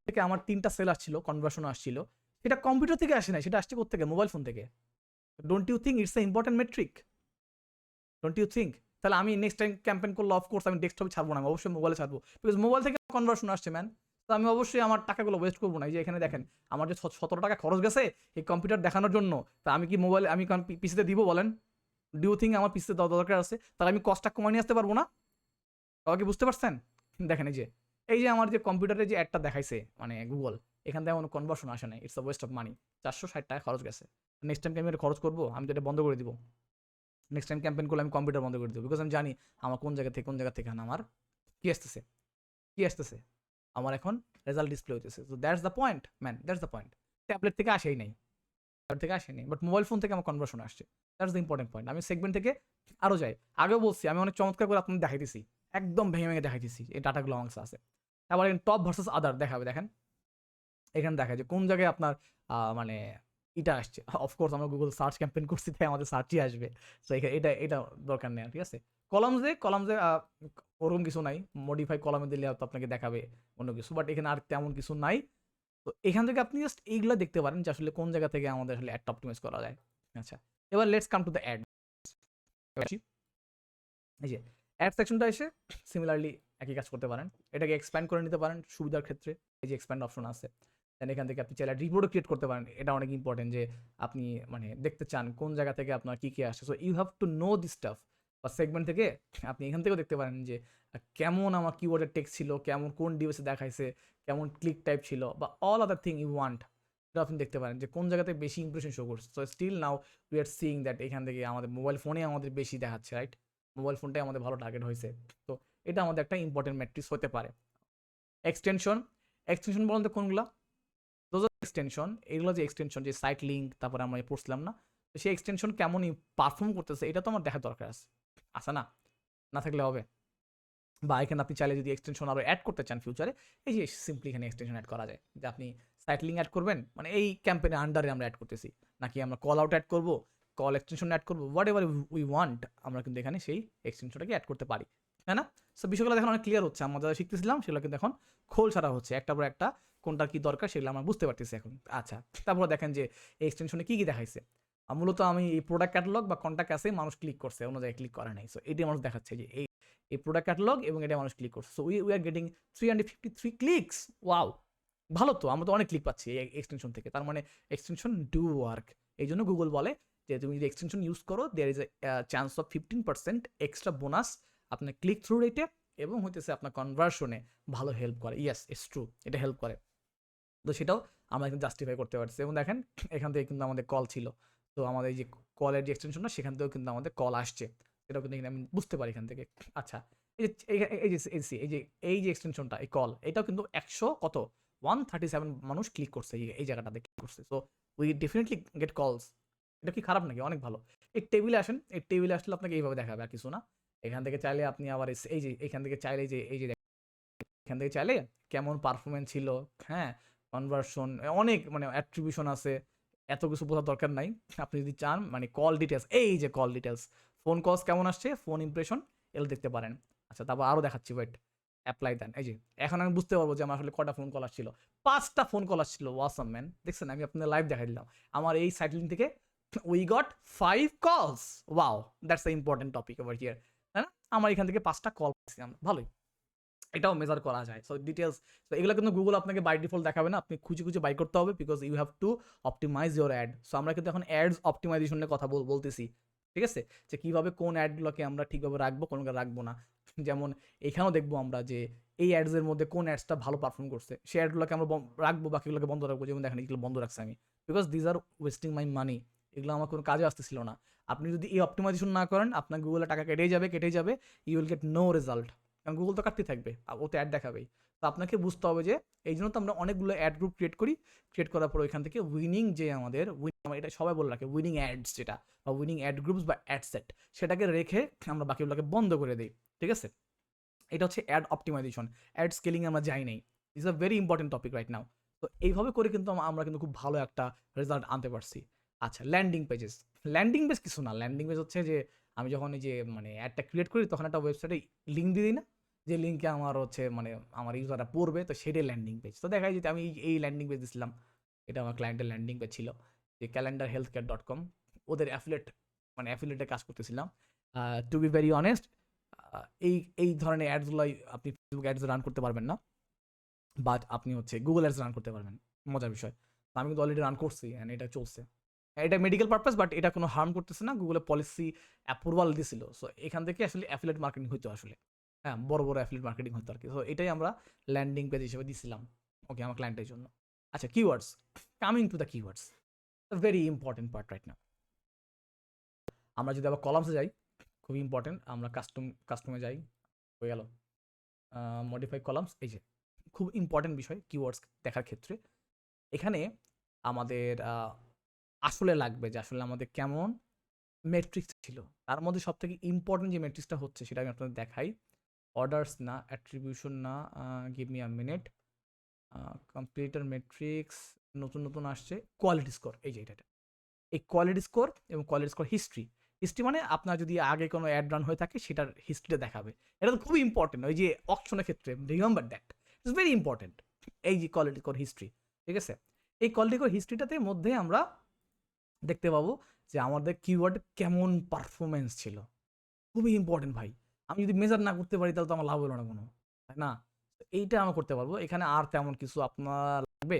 থেকে আমার 3টা সেল আসছিল, কনভার্সন আসছিল, সেটা কম্পিউটার থেকে আসে না, সেটা আসছে কোথেকে, মোবাইল ফোন থেকে। Don't you think it's a important metric? Don't you think? তাহলে আমি নেক্সট টাইম ক্যাম্পেইন করলে অফকোর্স আমি ডেস্কটপে ছাড়বো না, আমি অবশ্যই মোবাইলে ছাড়বো, বিকজ মোবাইল থেকে কনভার্সন আসছে ম্যান। তো আমি অবশ্যই আমার টাকাগুলো ওয়েস্ট করবো না। এই যে এখানে দেখেন আমার যে 17 টাকা খরচ গেছে এই কম্পিউটার দেখানোর জন্য, তা আমি কি মোবাইল আমি পিসিতে দিব বলেন? ডু ইউ থিঙ্ক আমার পিসিতে দরকার আছে? তাহলে আমি কস্টটা কমাই নিয়ে আসতে পারবো না? তাও কি বুঝতে পারছেন? দেখেন এই যে আমার যে কম্পিউটারে যে অ্যাডটা দেখাইছে মানে গুগল, এখান থেকে কোনো কনভার্সন আসে নাই, it's a West of money. 460 টাকা খরচ গেছে। নেক্সট টাইম কি আমি এটা খরচ করবো? আমি তো এটা বন্ধ করে দিব। নেক্সট টাইম ক্যাম্পেইন করলে আমি কম্পিউটার বন্ধ করে দেবো, বিকজ আমি জানি আমার কোন জায়গা থেকে আমার কি আসতেছে, আমার এখন রেজাল্ট ডিসপ্লে হইতেছে। তো that's the point man, that's the point. Tablet থেকে আসেই নাই, বাট মোবাইল ফোন থেকে আমার কনভার্সন আসছে। That's the important point. আমি সেগমেন্ট থেকে আরও যাই, আগেও বলছি আমি অনেক চমৎকার করে আপনাদের দেখাইতেছি, একদম ভেঙে ভেঙে দেখাইতেছি এই ডাটাগুলো অংশ আছে। আবার টপ ভার্সেস আদার দেখাবে, দেখেন এখানে দেখা যায় কোন জায়গায় আপনার মানে এটা আসছে। অফকোর্স আমরা গুগল সার্চ ক্যাম্পেইন করছি তাই আমাদের সার্চই আসবে। সো এটা দরকার নেই, ঠিক আছে। কলামসে ওরকম কিছু নাই, মডিফাই কলামে দিলে হয়তো আপনাকে দেখাবে অন্য কিছু, বাট এখানে আর তেমন কিছু নাই। তো এখান থেকে আপনি জাস্ট এইগুলো দেখতে পারেন যে আসলে কোন জায়গা থেকে আমাদের আসলে অ্যাডটা অপটিমাইজ করা যায়। আচ্ছা, এবার let's come to the ad. এই যে অ্যাড সেকশনটা এসে সিমিলারলি একই কাজ করতে পারেন, এটাকে এক্সপ্যান্ড করে নিতে পারেন সুবিধার ক্ষেত্রে। এই যে এক্সপ্যান্ড অপশন আছে, দেন এখান থেকে আপনি চাইলে রিপোর্টও ক্রিয়েট করতে পারেন। এটা অনেক ইম্পর্টেন্ট যে আপনি মানে দেখতে চান কোন জায়গা থেকে আপনার কী কী আসছে। So you have to know this stuff. বা সেগমেন্ট থেকে আপনি এখান থেকেও দেখতে পারেন যে কেমন আমার কিওয়ার্ডের টেক্সট ছিল, কেমন কোন ডিভাইসে দেখাইছে, কেমন ক্লিক টাইপ ছিল, বা all other thing you want, এটা আপনি দেখতে পারেন যে কোন জায়গাতে বেশি ইমপ্রেশন শো করছে। So still now we are seeing that এখান থেকে আমাদের মোবাইল ফোনে আমাদের বেশি দেখাচ্ছে, রাইট? মোবাইল ফোনটাই আমাদের ভালো টার্গেট হয়েছে। তো এটা আমাদের একটা ইম্পর্টেন্ট ম্যাট্রিক্স হতে পারে। এক্সটেনশন বলতে কোনগুলা? দোজ আর এক্সটেনশন, এগুলো যে এক্সটেনশন যে সাইট লিঙ্ক, তারপরে আমরা পড়ছিলাম না, তো সেই এক্সটেনশন কেমনই পারফর্ম করতেছে এটা তো আমার দেখার দরকার আছে না? না থাকলে হবে? বা এখানে আপনি চাইলে যদি এক্সটেনশন আরও অ্যাড করতে চান ফিউচারে, এই যে সিম্পলি এখানে এক্সটেনশন অ্যাড করা যায়। যে আপনি সাইট লিঙ্ক অ্যাড করবেন, মানে এই ক্যাম্পেইনের আন্ডারে আমরা অ্যাড করতেছি, নাকি আমরা কল আউট অ্যাড করবো, কল এক্সটেনশন অ্যাড করবো, হোয়াট এভার উই ওয়ান্ট, আমরা কিন্তু এখানে সেই এক্সটেনশনটাকে অ্যাড করতে পারি, তাই না? সো বিষয়গুলো দেখুন অনেক ক্লিয়ার হচ্ছে, আমরা যারা শিখতেছিলাম সেগুলো কিন্তু এখন খোল ছাড়া হচ্ছে, একটা পর একটা কোনটা কি দরকার সেগুলো আমরা বুঝতে পারতেছি এখন। আচ্ছা, তারপরে দেখেন যে এই এক্সটেনশনে কী কী দেখাইছে। মূলত আমি এই প্রোডাক্ট ক্যাটালগ বা কন্ট্যাক্ট আছে মানুষ ক্লিক করছে, অন্য জায়গায় ক্লিক করে নাই। সো এটি মানুষ দেখাচ্ছে যে এই প্রোডাক্ট ক্যাটালগ এবং এটা মানুষ ক্লিক করছে। So we are getting 353 clicks. Wow, ভালো তো, আমরা তো অনেক ক্লিক পাচ্ছি এই এক্সটেনশন থেকে। তার মানে এক্সটেনশন ডু ওয়ার্ক। এই জন্য গুগল বলে যে তুমি যদি এক্সটেনশন ইউজ করো, there is a chance of 15% extra bonus আপনার ক্লিক থ্রু রেটে এবং হইতেছে আপনার কনভার্সনে ভালো হেল্প করে। ইয়েস, ইটস ট্রু, এটা হেল্প করে। তো সেটাও আমরা কিন্তু জাস্টিফাই করতে পারছি। এবং দেখেন এখান থেকে কিন্তু আমাদের কল ছিল, তো আমাদের এই যে কলের যে এক্সটেনশনটা সেখান থেকেও কিন্তু আমাদের কল আসছে, সেটাও কিন্তু এখানে আমি বুঝতে পারি এখান থেকে। আচ্ছা, এই যে এক্সটেনশনটা, এই কল, এটাও কিন্তু 137 মানুষ ক্লিক করছে এই জায়গাটাতে ক্লিক করছে। সো উই ডেফিনেটলি গেট কলস। এটা কি খারাপ নাকি? অনেক ভালো। এই টেবিলে আসেন, এই টেবিলে আসলে আপনাকে এইভাবে দেখাবে, আর কিছু না। এখান থেকে চাইলে আপনি আবার এই যে এখান থেকে চাইলে এখান থেকে চাইলে কেমন পারফরমেন্স ছিল, হ্যাঁ, কনভার্সন, অনেক মানে অ্যাট্রিবিউশন আছে, এত কিছু বোঝার দরকার নাই। আপনি যদি চান মানে কল ডিটেলস, এই যে কল ডিটেলস, ফোন কলস কেমন আসছে, ফোন ইমপ্রেশন, এগুলো দেখতে পারেন। আচ্ছা, তারপর আরও দেখাচ্ছি, ওয়েট, অ্যাপ্লাই দেন। এই যে এখন আমি বুঝতে পারবো যে আমার আসলে কটা ফোন কল আসছিল। 5টা ফোন কল আসছিল। ওয়াসাম ম্যান, দেখছেন? আমি আপনাদের লাইভ দেখাই দিলাম আমার এই সাইট লিঙ্ক থেকে। উই গট 5 কলস। Wow, that's the important topic over here, তাই না? আমার এখান থেকে 5টা কল পাচ্ছিলাম, ভালোই। এটাও মেজার করা যায়। সো ডিটেলস, তো এগুলো কিন্তু গুগল আপনাকে বাই ডিফল্ট দেখাবে না, আপনি খুঁজে খুঁজে বাই করতে হবে, because you have to optimize your ad. So আমরা কিন্তু এখন অ্যাডস অপটিমাইজেশনের কথা বলতেছি, ঠিক আছে, যে কীভাবে কোন অ্যাডগুলোকে আমরা ঠিকভাবে রাখবো, কোনগুলো রাখবো না। যেমন এখানেও দেখবো আমরা যে এই অ্যাডসের মধ্যে কোন অ্যাডসটা ভালো পারফর্ম করছে, সেই অ্যাডগুলোকে আমরা রাখবো, বাকিগুলোকে বন্ধ রাখবো। যেমন দেখেন এগুলো বন্ধ রাখছি আমি, বিকজ দিজ আর ওয়েস্টিং মাই মানি, এগুলো আমার কোনো কাজে আসতেছিল না। আপনি যদি এই অপটিমাইজেশন না করেন, আপনার গুগলে টাকা কেটেই যাবে, you will get no result, কারণ গুগল তো কাটতে থাকবে, ওতে অ্যাড দেখাবেই। তো আপনাকে বুঝতে হবে যে এই জন্য তো আমরা অনেকগুলো অ্যাড গ্রুপ ক্রিয়েট করার পর ওইখান থেকে উইনিং যে আমাদের এটা সবাই বলে রাখে উইনিং অ্যাডস, যেটা বা উইনিং অ্যাড গ্রুপস বা অ্যাড সেট, সেটাকে রেখে আমরা বাকিগুলোকে বন্ধ করে দিই। ঠিক আছে, এটা হচ্ছে অ্যাড অপটিমাইজেশন। অ্যাড স্কেলিং আমরা যাই নাই, is a very important topic right now. তো এইভাবে করে কিন্তু আমরা কিন্তু খুব ভালো একটা রেজাল্ট আনতে পারছি। আচ্ছা, ল্যান্ডিং পেজেস। ল্যান্ডিং পেজ কিছু না, ল্যান্ডিং পেজ হচ্ছে যে আমি যখন এই যে মানে অ্যাডটা ক্রিয়েট করি তখন একটা ওয়েবসাইটে লিঙ্ক দিয়ে দিই না, যে লিঙ্কে আমার হচ্ছে মানে আমার ইউজাররা পড়বে, তো সেটাই ল্যান্ডিং পেজ। তো দেখা যায় যে আমি এই ল্যান্ডিং পেজ দিছিলাম, এটা আমার ক্লায়েন্টের ল্যান্ডিং পেজ ছিল, যে calendarhealthcare.com, ওদের অ্যাফিলিয়েটের কাজ করতেছিলাম। টু বি ভেরি অনেস্ট, এই ধরনের অ্যাডসগুলো আপনি ফেসবুক অ্যাডস রান করতে পারবেন না, বাট আপনি হচ্ছে গুগল অ্যাডস রান করতে পারবেন। মজার বিষয়, তো আমি কিন্তু অলরেডি রান করছি অ্যান্ড এটা চলছে। এটা মেডিকেল পারপাস, বাট এটা কোনো হার্ম করতেছে না, গুগলে পলিসি অ্যাপ্রুভাল দিছিল। সো এখান থেকে আসলে অ্যাফিলিয়েট মার্কেটিং হইতো আসলে, হ্যাঁ, বড় বড় অ্যাফিলিয়েট মার্কেটিং হতো আর কি। তো এটাই আমরা ল্যান্ডিং পেজ হিসেবে দিছিলাম, ওকে, আমার ক্লায়েন্টের জন্য। আচ্ছা, keywords, coming to the keywords, very important part right now. আমরা যদি আবার কলামসে যাই, খুবই ইম্পর্টেন্ট, আমরা কাস্টমে যাই, হয়ে গেল মডিফাই কলামস। এই যে খুব ইম্পর্টেন্ট বিষয় কিওয়ার্ডস দেখার ক্ষেত্রে, এখানে আমাদের আসলে লাগবে যে আসলে আমাদের কেমন মেট্রিক্স ছিল। তার মধ্যে সব থেকে ইম্পর্টেন্ট যে মেট্রিক্সটা হচ্ছে সেটা আমি আপনাদের দেখাই। অর্ডার্স না, অ্যাট্রিবিউশন না, give me a minute, computer metrics, নতুন আসছে কোয়ালিটি স্কোর। এই যে এটা, এই কোয়ালিটি স্কোর এবং কোয়ালিটি স্কোর হিস্ট্রি মানে আপনার যদি আগে কোনো অ্যাড রান হয়ে থাকে সেটার হিস্ট্রিটা দেখাবে। এটা তো খুবই ইম্পর্টেন্ট, ওই যে অকশনের ক্ষেত্রে, remember that, it's very important. এই যে কোয়ালিটি স্কোর হিস্ট্রি, ঠিক আছে, এই কোয়ালিটি স্কোর হিস্ট্রিটাতে মধ্যে আমরা দেখতে পাবো যে আমাদের কিওয়ার্ড কেমন পারফরমেন্স ছিল। খুবই ইম্পর্টেন্ট ভাই, আমি যদি মেজার না করতে পারি তাহলে তো আমার লাভ হলো না কোনো, তাই না? এইটা আমরা করতে পারবো। এখানে আর তেমন কিছু আপনার লাগবে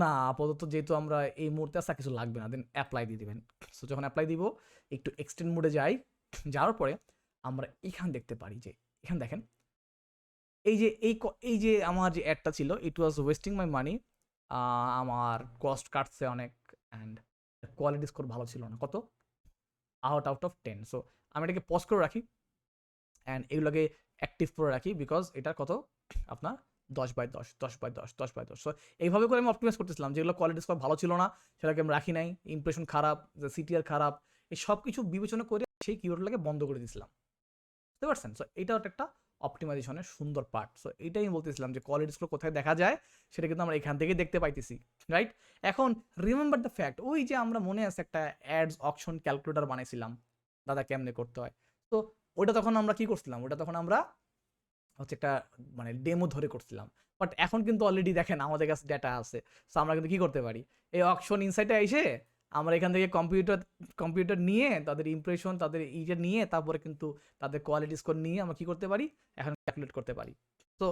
না আপাতত, যেহেতু আমরা এই মুহূর্তে আসা কিছু লাগবে না, দেন অ্যাপ্লাই দিয়ে দিবেন। সো যখন অ্যাপ্লাই দিব, একটু এক্সটেন্ড মোডে যাই, যাওয়ার পরে আমরা এখানে দেখতে পারি যে এখানে দেখেন এই যে আমার যে অ্যাডটা ছিল, ইট ওয়াজ ওয়েস্টিং মাই মানি, আমার কস্ট কাটছে অনেক, অ্যান্ড কোয়ালিটি স্কোর ভালো ছিল না, কত আউট অফ 10। সো আমি এটাকে পজ করে রাখি অ্যান্ড এগুলোকে অ্যাক্টিভ করে রাখি, বিকজ এটা কত আপনার 10/10 10/10 10/10। সো এইভাবে করে আমি অপটিমাইজ করতেছিলাম, যেগুলো কোয়ালিটি স্কোর ভালো ছিল না সেটাকে আমি রাখি নাই, ইমপ্রেশন খারাপ, সিটিআর খারাপ, এই সব কিছু বিবেচনা করে সেই কিওয়ার্ডগুলোকে বন্ধ করে দিয়েছিলাম, বুঝতে পারছেন? সো এইটাও একটা অপটিমাইজেশনের সুন্দর পার্ট। সো এইটাই বলতেছিলাম যে কোয়ালিটি স্কোর কোথায় দেখা যায় সেটা কিন্তু আমরা এখান থেকে দেখতে পাইতেছি, রাইট? এখন রিমেম্বার দ্য ফ্যাক্ট, ওই যে আমরা মনে আছে একটা অ্যাডস অকশন ক্যালকুলেটর বানাইছিলাম, দাদা কেমনে করতে হয়, তো ওটা তখন আমরা কি করছিলাম, ওটা তখন আমরা হচ্ছে একটা মানে ডেমো ধরে করছিলাম। বাট এখন কিন্তু অলরেডি দেখেন আমাদের কাছে ডেটা আছে, সো আমরা কিন্তু কি করতে পারি, এই অকশন ইনসাইটে এসে আমরা এখান থেকে কম্পিউটার নিয়ে তাদের ইমপ্রেশন, তাদের ইটা নিয়ে, তারপরে কিন্তু তাদের কোয়ালিটি স্কোর নিয়ে আমরা কি করতে পারি, এখন ক্যালকুলেট করতে পারি। তো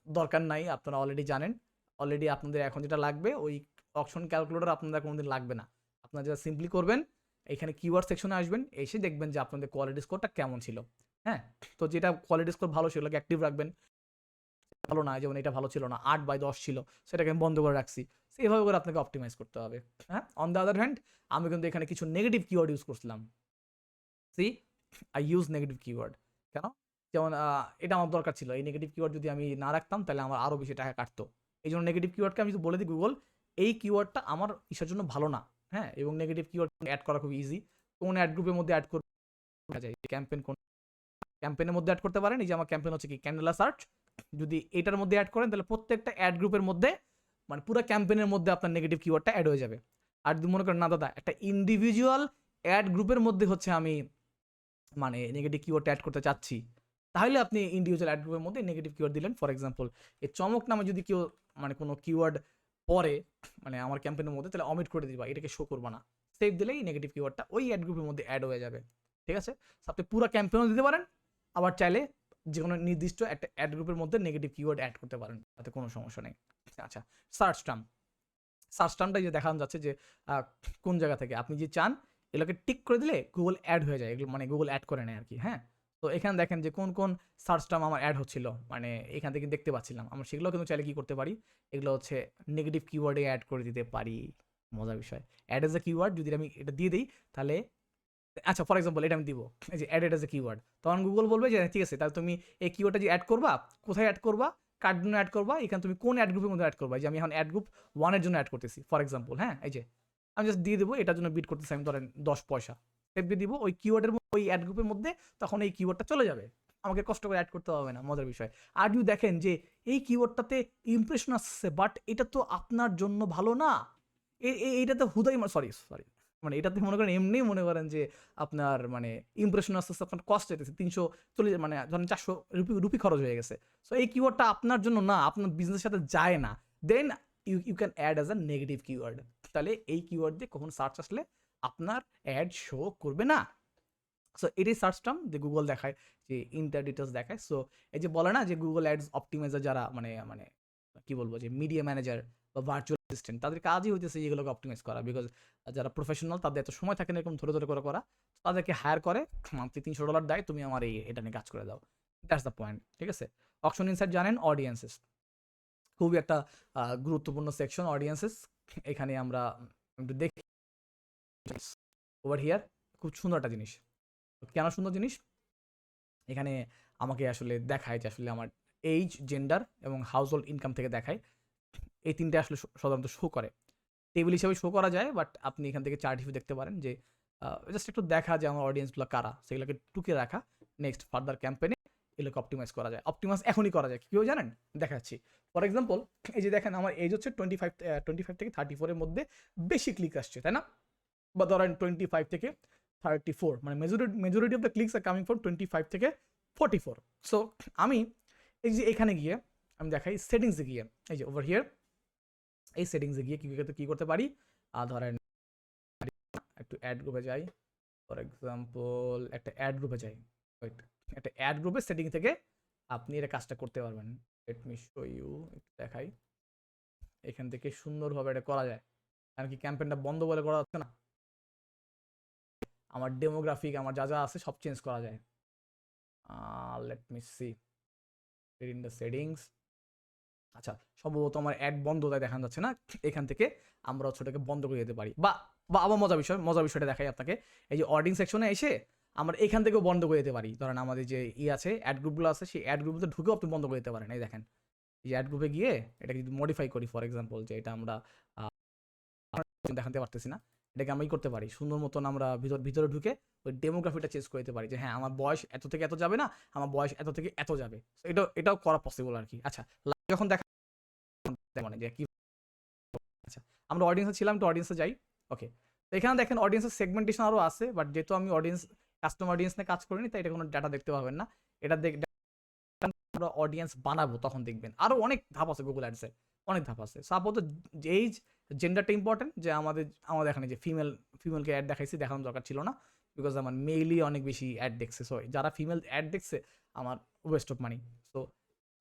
দরকার নাই, আপনারা অলরেডি জানেন, অলরেডি আপনাদের এখন যেটা লাগবে ওই অকশন ক্যালকুলেটর আপনাদের কোনোদিন লাগবে না। আপনারা যেটা সিম্পলি করবেন, এখানে কিওয়ার্ড সেকশনে আসবেন, এসে দেখবেন যে আপনাদের কোয়ালিটি স্কোরটা কেমন ছিল। হ্যাঁ, তো যেটা কোয়ালিটি স্কোর ভালো সেগুলোকে অ্যাক্টিভ রাখবেন, ভালো না যেমন এটা ভালো ছিল না 8/10 ছিল, সেটাকে আমি বন্ধ করে রাখছি। এভাবে করে আপনাকে অপটিমাইজ করতে হবে। হ্যাঁ, অন দ্য আদার হ্যান্ড আমি কিন্তু এখানে কিছু নেগেটিভ কিওয়ার্ড ইউজ করছিলাম। See, I use negative keyword, কেন? যেমন এটা আমার দরকার ছিল, এই নেগেটিভ কিওয়ার্ড যদি আমি না রাখতাম তাহলে আমার আরও বেশি টাকা কাটতো। এই জন্য নেগেটিভ কিওয়ার্ডকে আমি বলে দিই গুগল, এই কিওয়ার্ডটা আমার ইসের জন্য ভালো না। হ্যাঁ, এবং নেগেটিভ কিওয়ার্ড অ্যাড করা খুব ইজি, কোন অ্যাড গ্রুপের মধ্যে অ্যাড করতে যায়, ক্যাম্পেইন কোন ক্যাম্পেইনের মধ্যে অ্যাড করতে পারেন। এই যে আমার ক্যাম্পেইন হচ্ছে কি ক্যান্ডেলা সার্চ, যদি এটার মধ্যে অ্যাড করেন তাহলে প্রত্যেকটা অ্যাড গ্রুপের মধ্যে মানে পুরো ক্যাম্পেইনের মধ্যে আপনার নেগেটিভ কিওয়ার্ডটা অ্যাড হয়ে যাবে। আর যদি মনে করেন না দাদা একটা ইন্ডিভিজুয়াল অ্যাড গ্রুপের মধ্যে হচ্ছে আমি মানে নেগেটিভ কিওয়ার্ড অ্যাড করতে চাচ্ছি, তাহলে আপনি ইন্ডিভিজুয়াল অ্যাড গ্রুপের মধ্যে নেগেটিভ কিওয়ার্ড দিলেন। ফর এক্সাম্পল, এই চমক নামে যদি কেউ মানে কোনো কিওয়ার্ড পরে মানে আমার ক্যাম্পেইনের মধ্যে, তাহলে অমিট করে দিবা, এটাকে শো করবা না, সেভ দিলেই নেগেটিভ কিওয়ার্ডটা ওই অ্যাড গ্রুপের মধ্যে অ্যাড হয়ে যাবে। ঠিক আছে, আপনি পুরো ক্যাম্পেইনও দিতে পারেন, আবার চাইলে যে কোনো নির্দিষ্ট একটা অ্যাড গ্রুপের মধ্যে নেগেটিভ কিওয়ার্ড অ্যাড করতে পারেন, তাতে কোনো সমস্যা নেই। আচ্ছা, সার্চ টার্মটা যে দেখানো যাচ্ছে যে কোন জায়গা থেকে আপনি যে চান, এগুলোকে টিক করে দিলে গুগল অ্যাড হয়ে যায়, এগুলো মানে গুগল অ্যাড করে নেয় আর কি। হ্যাঁ, তো এখানে দেখেন যে কোন কোন সার্চ টার্ম আমার অ্যাড হচ্ছিল, মানে এখান থেকে দেখতে পাচ্ছিলাম। আমরা সেগুলো কিন্তু চাইলে কি করতে পারি, এগুলো হচ্ছে নেগেটিভ কিওয়ার্ডে অ্যাড করে দিতে পারি। মজার বিষয়, অ্যাড এজ এ কিওয়ার্ড যদি আমি এটা দিয়ে দিই তাহলে, আচ্ছা ফর এক্সাম্পল এটা আমি দিব, এই যে অ্যাড এজ এ কিওয়ার্ড, তখন গুগল বলবে যে ঠিক আছে তাহলে তুমি এই কিওয়ার্ডটা যে অ্যাড করবা, কোথায় অ্যাড করবা, কার জন্য অ্যাড করবা, এখানে তুমি কোন অ্যাড গ্রুপের মধ্যে অ্যাড করবা। যে আমি এখন অ্যাড গ্রুপ 1 এর জন্য অ্যাড করতেছি ফর এক্সাম্পল, হ্যাঁ এই যে আমি জাস্ট দিয়ে দেবো, এটার জন্য বিট করতেছি আমি ধরেন 10 পয়সা, সেভ দিয়ে দিব ওই কিওয়ার্ডের ওই অ্যাড গ্রুপের মধ্যে, তখন এই কিওয়ার্ডটা চলে যাবে, আমাকে কষ্ট করে অ্যাড করতে হবে না। মজার বিষয়, আর যদি দেখেন যে এই কিওয়ার্ডটাতে ইমপ্রেশন আসছে বাট এটা তো আপনার জন্য ভালো না, এইটাতে হুদাই সরি সরি মানে এটাতে মনে করেন এমনি মনে করেন যে আপনার মানে ইমপ্রেশন আসতে আপনার কস্ট যেতেছে 340, মানে ধরেন 400 রুপি খরচ হয়ে গেছে। সো এই কিওয়ার্ডটা আপনার জন্য না, আপনার বিজনেসের সাথে যায় না, then you can add as a negative keyword. তাহলে এই কিওয়ার্ড দিয়ে কখন সার্চ আসলে আপনার অ্যাড শো করবে না। সো এটাই সার্চ টার্ম যে গুগল দেখায়, যে ইন্টার ডিটেলস দেখায়। সো এই যে বলে না যে গুগল অ্যাডস অপটিমাইজার যারা মানে মানে কি বলবো যে মিডিয়া ম্যানেজার বা ভার্চুয়াল অ্যাসিস্ট্যান্ট, তাদের কাজই হইতেছে এগুলোকে অপটিমাইজ করা, বিকজ যারা প্রফেশনাল তাদের এত সময় থাকে না এরকম ধরে ধরে করা, তাদেরকে হায়ার করে, মান্থলি $300 দেয়, তুমি আমার এটা নিয়ে কাজ করে দাও। দ্যাটস দ্য পয়েন্ট, ঠিক আছে। অকশন ইনসাইট জানেন, অডিয়েন্সেস খুবই একটা গুরুত্বপূর্ণ সেকশন, অডিয়েন্সেস। এখানে আমরা একটু দেখি ওভার হিয়ার, খুব সুন্দর একটা জিনিস। কেন সুন্দর জিনিস, এখানে আমাকে আসলে দেখায় যে আসলে আমার এইজ, জেন্ডার এবং হাউস হোল্ড ইনকাম থেকে দেখায়, এই তিনটে আসলে সাধারণত শো করে, টেবিল হিসেবে শো করা যায়, বাট আপনি এখান থেকে চার্ট হিসেবে দেখতে পারেন যে জাস্ট একটু দেখা যে আমার অডিয়েন্সগুলো কারা, সেগুলোকে টুকে রাখা, নেক্সট ফার্দার ক্যাম্পেইনে এগুলোকে অপটিমাইজ করা যায়। অপটিমাইজ এখনই করা যায়, কীভাবে জানেন, দেখাচ্ছি। ফর এক্সাম্পল এই যে দেখেন আমার এজ হচ্ছে 25 থেকে 34-এর মধ্যে বেশি ক্লিক আসছে, তাই না, বা ধরেন 25 থেকে 34, মানে majority of the clicks are coming from 25 থেকে 44। সো আমি এই যে এখানে গিয়ে আমি দেখাই সেটিংসে গিয়ে, এই যে ওভার হিয়ার এই সেটিংসে গিয়ে কী করতে পারি, ধরেন একটু অ্যাড গ্রুপে যাই, ফর এক্সাম্পল একটা অ্যাড গ্রুপে যাই, ওয়েট, একটা অ্যাড গ্রুপের সেটিং থেকে আপনি এটা কাজটা করতে পারবেন। লেট মি শো ইউ, একটু দেখাই, এখান থেকে সুন্দরভাবে এটা করা যায়, কারণ কি ক্যাম্পেইনটা বন্ধ বলে করা যাচ্ছে না, আমার ডেমোগ্রাফিক আমার যা যা আছে সব চেঞ্জ করা যায়। Let me see in the settings, আচ্ছা সম্ভবত আমার অ্যাড বন্ধ তাই দেখা যাচ্ছে না, এখান থেকে আমরা ছোটকে বন্ধ করে দিতে পারি, বা বা আবার মজার বিষয়টা দেখাই আপনাকে, এই যে অডিয়েন্স সেকশনে এসে আমরা এখান থেকেও বন্ধ করে দিতে পারি। ধরেন আমাদের যে আছে অ্যাড গ্রুপগুলো আছে, সেই অ্যাড গ্রুপগুলো ঢুকেও আপনি বন্ধ করে দিতে পারেন। এই দেখেন এই যে অ্যাড গ্রুপে গিয়ে এটাকে যদি মডিফাই করি, ফর এক্সাম্পল যে এটা আমরা দেখাতে পারতেছি না, এটাকে আমি করতে পারি সুন্দর মতন, আমরা ভিতরে ঢুকে ওই ডেমোগ্রাফিটা চেঞ্জ করে দিতে পারি, যে হ্যাঁ আমার বয়স এত থেকে এত যাবে না, আমার বয়স এত থেকে এত যাবে। এটাও করা পসিবল আর কি। আচ্ছা যখন দেখা মানে যে কি, আচ্ছা আমরা অডিয়েন্সে ছিলাম, তো অডিয়েন্সে যাই, ওকে। তো এখানে দেখেন অডিয়েন্সের সেগমেন্টেশন আরও আছে, বাট যেহেতু আমি কাস্টমার অডিয়েন্স নিয়ে কাজ করিনি, তাই এটা কোনো ডাটা দেখতে পাবেন না। এটা আমরা অডিয়েন্স বানাবো তখন দেখবেন, আরও অনেক ধাপ আছে গুগল অ্যাডসে, অনেক ধাপ আছে। সাপোজ এইজ, জেন্ডারটা ইম্পর্টেন্ট, যে আমাদের এখানে যে ফিমেলকে অ্যাড দেখাইছি, দেখানোর দরকার ছিল না, বিকজ আমার মেইলই অনেক বেশি অ্যাড দেখছে। সো যারা ফিমেল অ্যাড দেখছে আমার ওয়েস্ট অফ মানি। সো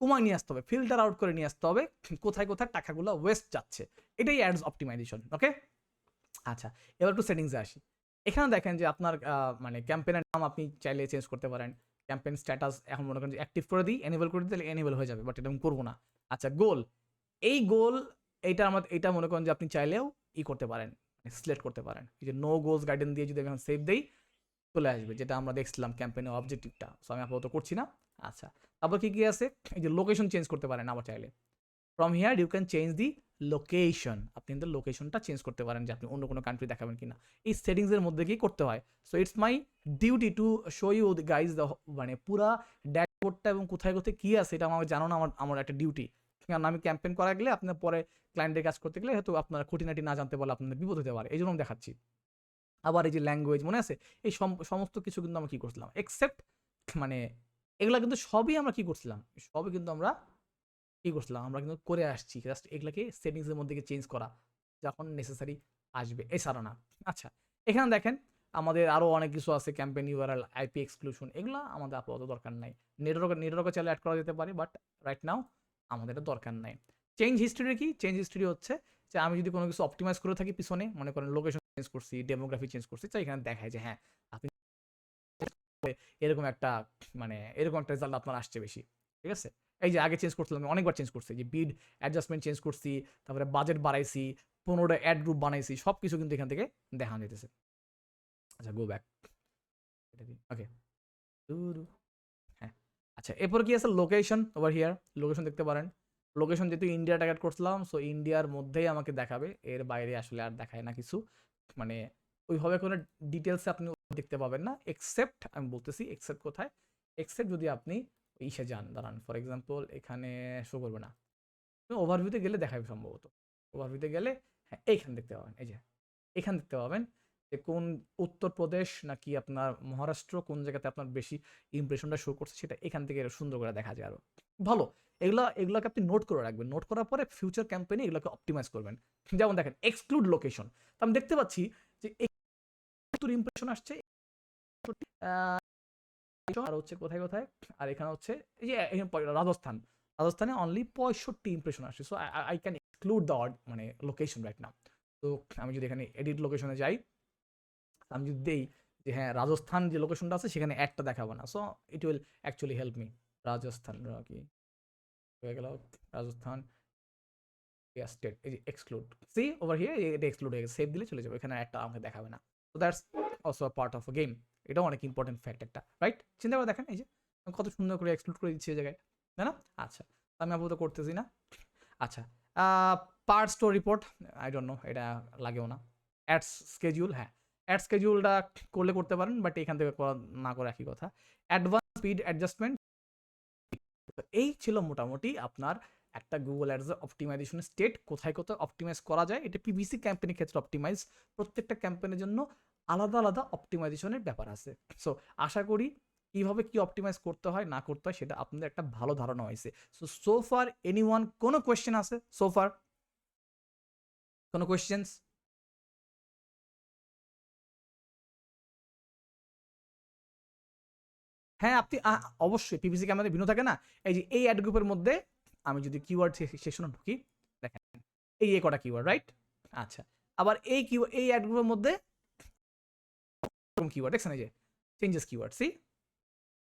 কমায় নিয়ে আসতে হবে, ফিল্টার আউট করে নিয়ে আসতে হবে কোথায় কোথায় টাকাগুলো ওয়েস্ট যাচ্ছে, এটাই অ্যাডস অপটিমাইজেশন, ওকে। আচ্ছা এবার একটু সেটিংসে আসি। এখানে দেখেন যে আপনার মানে ক্যাম্পেইনের নাম আপনি চাইলে চেঞ্জ করতে পারেন, ক্যাম্পেইন স্ট্যাটাস এখন মনে করেন যে অ্যাক্টিভ করে দিই, এনেবল করে দিই, তাহলে এনেবল হয়ে যাবে, বাট এটা আমি করবো না। আচ্ছা গোল, এই গোল এইটা মনে করেন যে আপনি চাইলেও করতে পারেন, সিলেক্ট করতে পারেন। এই যে নো গোলস গাইডেন্স দিয়ে যদি আমি এখন সেভ দেই, চলে আসবে, যেটা আমরা দেখছিলাম ক্যাম্পেইনের অবজেক্টিভটা। সো আমি আপাতত করছি না। আচ্ছা তারপর কি আছে, এই যে লোকেশন চেঞ্জ করতে পারেন আবার চাইলে, from here you can change the location, আপনি কিন্তু লোকেশনটা চেঞ্জ করতে পারেন যে আপনি অন্য কোনো কান্ট্রি দেখাবেন কিনা, এই সেটিংসের মধ্যে কি করতে হয়। So it's my duty to show you guys the মানে পুরা ড্যাশবোর্ডটা এবং কোথায় কোথায় কী আছে এটা আমাকে জানানো আমার একটা ডিউটি। কারণ আমি ক্যাম্পেইন করা গেলে আপনার পরে ক্লায়েন্টের কাজ করতে গেলে হয়তো আপনার খুঁটিনাটি না জানতে পারলে আপনাদের বিপদ হতে পারে, এই জন্য আমি দেখাচ্ছি। আবার এই যে ল্যাঙ্গুয়েজ মনে আছে, এই সমস্ত কিছু কিন্তু আমরা কী করছিলাম, এক্সেপ্ট মানে এগুলা কিন্তু সবই আমরা কী করছিলাম, সবই কিন্তু আমরা কী করছিলাম, আমরা কিন্তু করে আসছি, জাস্ট এগুলাকে সেটিংসের মধ্যে চেঞ্জ করা যখন নেসেসারি আসবে, এছাড়া না। আচ্ছা এখানে দেখেন আমাদের আরও অনেক কিছু আছে, ক্যাম্পেইন ইউআরএল, আইপি এক্সক্লুশন, এগুলো আমাদের আপাতত দরকার নাই। নেটওয়ার্কে চাইলে অ্যাড করা যেতে পারে, বাট রাইট নাও আমাদের এটা দরকার নাই। চেঞ্জ হিস্ট্রি কি, চেঞ্জ হিস্ট্রি হচ্ছে যে আমি যদি কোনো কিছু অপটিমাইজ করে থাকি পিছনে, মনে করেন লোকেশন চেঞ্জ করছি, ডেমোগ্রাফি চেঞ্জ করছি, তো এখানে দেখায় যে হ্যাঁ আপনি এরকম একটা এরকম একটা রেজাল্ট আপনার আসছে বেশি, ঠিক আছে? এই যে আগে চেঞ্জ করছিলাম, অনেকবার চেঞ্জ করছি, যে বিড অ্যাডজাস্টমেন্ট চেঞ্জ করছি, তারপরে বাজেট বাড়াইছি, 15টা অ্যাড গ্রুপ বানাইছি, সব কিছু কিন্তু এখান থেকে দেখানো যেতেছে। আচ্ছা, গো ব্যাক, ওকে, হ্যাঁ। আচ্ছা, এরপর কি আছে, লোকেশন ওভার হিয়ার, লোকেশন দেখতে পারেন। লোকেশন যেহেতু ইন্ডিয়া টার্গেট করছিলাম, সো ইন্ডিয়ার মধ্যেই আমাকে দেখাবে, এর বাইরে আসলে আর দেখায় না কিছু, মানে ওইভাবে কোনো ডিটেলসে আপনি দেখতে পাবেন না, এক্সেপ্ট আমি বলতেছি এক্সেপ্ট কোথায়, এক্সেপ্ট যদি আপনি ইসে যান, দাঁড়ান ফর এক্সাম্পল এখানে শো করবে না, ওভারভিউতে গেলে দেখাবে সম্ভবত, ওভারভিউতে গেলে হ্যাঁ এইখানে দেখতে পাবেন, এই যে এখানে দেখতে পাবেন যে কোন উত্তরপ্রদেশ নাকি আপনার মহারাষ্ট্র কোন জায়গাতে আপনার বেশি ইমপ্রেশনটা শো করছে, সেটা এখান থেকে সুন্দর করে দেখা যায় আরো ভালো। এগুলোকে আপনি নোট করে রাখবেন, নোট করার পরে ফিউচার ক্যাম্পেইনে এগুলোকে অপটিমাইজ করবেন। যেমন দেখেন এক্সক্লুড লোকেশন, আমি দেখতে পাচ্ছি যে ইমপ্রেশন আসছে, আর হচ্ছে কোথায় কোথায়, আর এখানে হচ্ছে এই যে রাজস্থান, রাজস্থানে অনলি 65 ইমপ্রেশন আসছে, so I can exclude the location right now. তো আমি যদি এখানে এডিট লোকেশনে যাই, আমি যদি দেই যে হ্যাঁ রাজস্থান যে লোকেশনটা আছে সেখানে একটা দেখাবো না, so it will actually help me. Rajasthan কি হয়ে গেল, রাজস্থান স্টেট, এই যে এক্সক্লুড, সি ওভার হিয়ার এটা এক্সক্লুড হয়ে গেছে, সেভ দিলে চলে যাবে, এখানে একটা আমাকে দেখাবে না। So that's also part of a game, এটাও অনেক ইম্পর্টেন্ট ফ্যাক্ট একটা, রাইট? চিন্তা করে দেখেন এই যে কত সুন্দর করে এক্সক্লুড করে দিচ্ছে এই জায়গায়, তাই না? আচ্ছা, আমি আপাতত করতেছি না। আচ্ছা, part store report, I don't know, এটা লাগেও না। অ্যাডস স্কেডিউল, হ্যাঁ অ্যাড স্কেডিউলটা করলে করতে পারেন, বাট এখান থেকে করা না করে একই কথা। অ্যাডভান্স স্পিড অ্যাডজাস্টমেন্ট, এই ছিল মোটামুটি আপনার একটা গুগল অ্যাডসের অপটিমাইজেশন স্টেট, কোথায় কোথায় অপটিমাইজ করা যায়। এটা পিভিসি ক্যাম্পেইনের ক্ষেত্রে অপটিমাইজ, প্রত্যেকটা ক্যাম্পেইনের জন্য আলাদা আলাদা অপটিমাইজেশনের ব্যাপার আছে। সো আশা করি কিভাবে কি অপটিমাইজ করতে হয় না করতে হয় সেটা আপনাদের একটা ভালো ধারণা হয়েছে। সো ফার এনিওয়ান কোনো কোয়েশ্চেন আছে? সো ফার কোনো কোয়েশ্চেন্স? হ্যাঁ, আপনি অবশ্যই পিপিসি ক্যামেরাতে ভিন্ন থাকে না, এই যে এই অ্যাড গ্রুপের মধ্যে আমি যদি কিওয়ার্ড সেকশনে ঢুকি, দেখেন এই কটা কিওয়ার্ড, রাইট? আচ্ছা, আবার এই অ্যাড গ্রুপের মধ্যে কিওয়ার্ড দেখছেন, এই যে চেঞ্জেস কিওয়ার্ড, সি,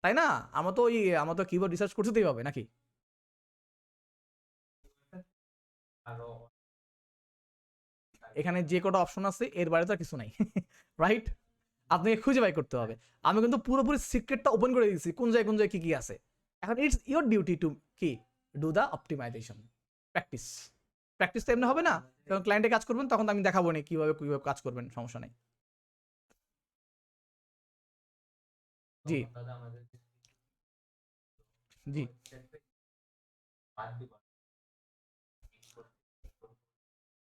তাই না? আমার তো কিওয়ার্ড রিসার্চ করতেই হবে নাকি? এখানে যে কটা অপশন আছে এর বাইরে তো আর কিছু নাই, রাইট? আপনাকে খুঁজে বাই করতে হবে। আমি কিন্তু পুরোপুরি সিক্রেটটা ওপেন করে দিয়েছি কোন জায়গায় কি কি আছে। এখন ইটস ইওর ডিউটি টু কি do the optimization, practice. Practice তো এমনি হবে না, যখন ক্লায়েন্টে কাজ করবেন তখন তো আমি দেখাবো না কিভাবে কিভাবে কাজ করবেন, সমস্যা নেই। জি জি,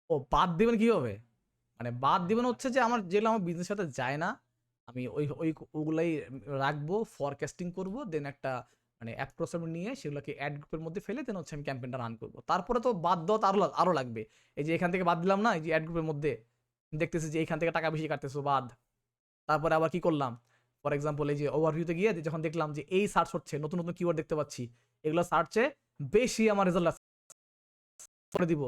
ও বাদ দিবেন কিভাবে? মানে বাদ দিবেন হচ্ছে যে আমার যেগুলো আমার বিজনেসের সাথে যায় না, আমি ওগুলাই রাখবো, ফরকাস্টিং করব, দেন একটা অ্যাপ্রোচ নিয়ে সেগুলোকে অ্যাড গ্রুপের মধ্যে ফেলে দেন হচ্ছে আমি ক্যাম্পেইনটা রান করবো। তারপরে তো বাদ দেওয়া আরো লাগবে, এই যে এখান থেকে বাদ দিলাম না, এই যে অ্যাড গ্রুপের মধ্যে দেখতেছি যে এইখান থেকে টাকা বেশি কাটতেছো, বাদ। তারপরে আবার কি করলাম, ফর এক্সাম্পল এই যে ওভারভিউতে গিয়ে যখন দেখলাম যে এই সার্চ হচ্ছে, নতুন নতুন কিওয়ার্ড দেখতে পাচ্ছি, এগুলো সার্চে বেশি আমার রেজাল্ট করে দিব,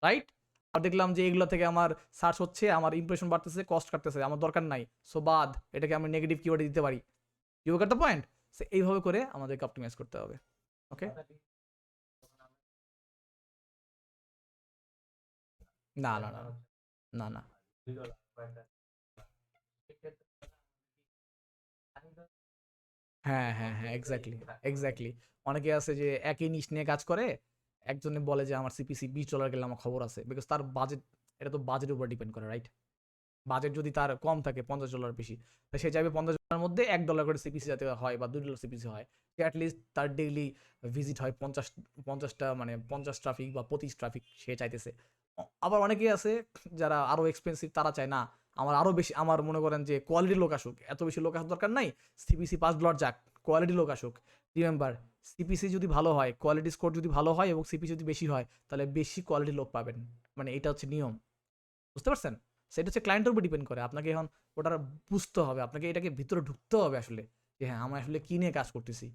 রাইট? আর দেখলাম যে এগুলো থেকে আমার সার্চ হচ্ছে, আমার ইমপ্রেশন বাড়তেছে, কস্ট কাটতেছে, আমার দরকার নাই, সো বাদ, এটাকে আমি নেগেটিভ কিওয়ার্ডে দিতে পারি। You got the point? So এইভাবে করে আমাদেরকে অপটিমাইজ করতে হবে, ওকে? না না না না না, হ্যাঁ হ্যাঁ হ্যাঁ, এক্স্যাক্টলি এক্স্যাক্টলি। অনেকে আছে যে একই নিশ নিয়ে কাজ করে, একজনে বলে যে আমার সিপিসি $20 গেলে আমার খবর আছে, বিকজ তার বাজেট, এটা তো বাজেটের উপর ডিপেন্ড করে, রাইট? বাজেট যদি তার কম থাকে $50 বেশি, তো সে চাইবে $50 মধ্যে $1 করে সিপিসি যাতে হয় বা $2 সিপিসি হয়, অ্যাটলিস্ট তার ডেইলি ভিজিট হয় 50টা, 50 ট্রাফিক বা 25 ট্রাফিক সে চাইতেছে। আবার অনেকেই আছে যারা আরো এক্সপেন্সিভ, তারা চায় না আমার আরো বেশি, আমার মনে করেন যে কোয়ালিটি লোক আসুক, এত বেশি লোক আসার দরকার নাই, সিপিসি $5 যাক, কোয়ালিটি লোক আসুক। রিমেম্বার, সিপিসি যদি ভালো হয়, কোয়ালিটি স্কোর যদি ভালো হয় এবং সিপিসি যদি বেশি হয়, তাহলে বেশি কোয়ালিটি লোক পাবেন, এটা হচ্ছে নিয়ম, বুঝতে পারছেন? সেটা হচ্ছে ক্লায়েন্টের উপর ডিপেন্ড করে, আপনাকে এখন ওটা বুঝতে হবে, আপনাকে এটাকে ভিতরে ঢুকতে হবে আসলে, যে হ্যাঁ আমি আসলে কি নিয়ে কাজ করতেছি,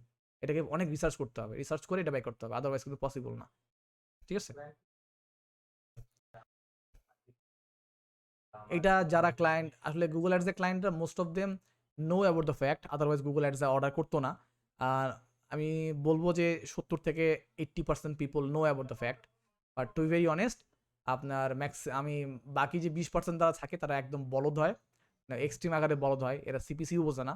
এটাকে অনেক রিসার্চ করতে হবে, রিসার্চ করে এটা বাই করতে হবে, আদারওয়াইজ কিন্তু পসিবল না, ঠিক আছে? এটা যারা ক্লায়েন্ট আসলে গুগল অ্যাডস এর ক্লায়েন্টরা most of them know about the fact, otherwise Google ads order করতো না। আর আমি বলবো যে 70 থেকে 80% people know about the fact, but to be very honest আপনার আমি বাকি যে 20% তারা থাকে তারা একদম বলদ হয়, এক্সট্রিম আকারে বলদ হয়, এরা সিপিসিও বোঝে না,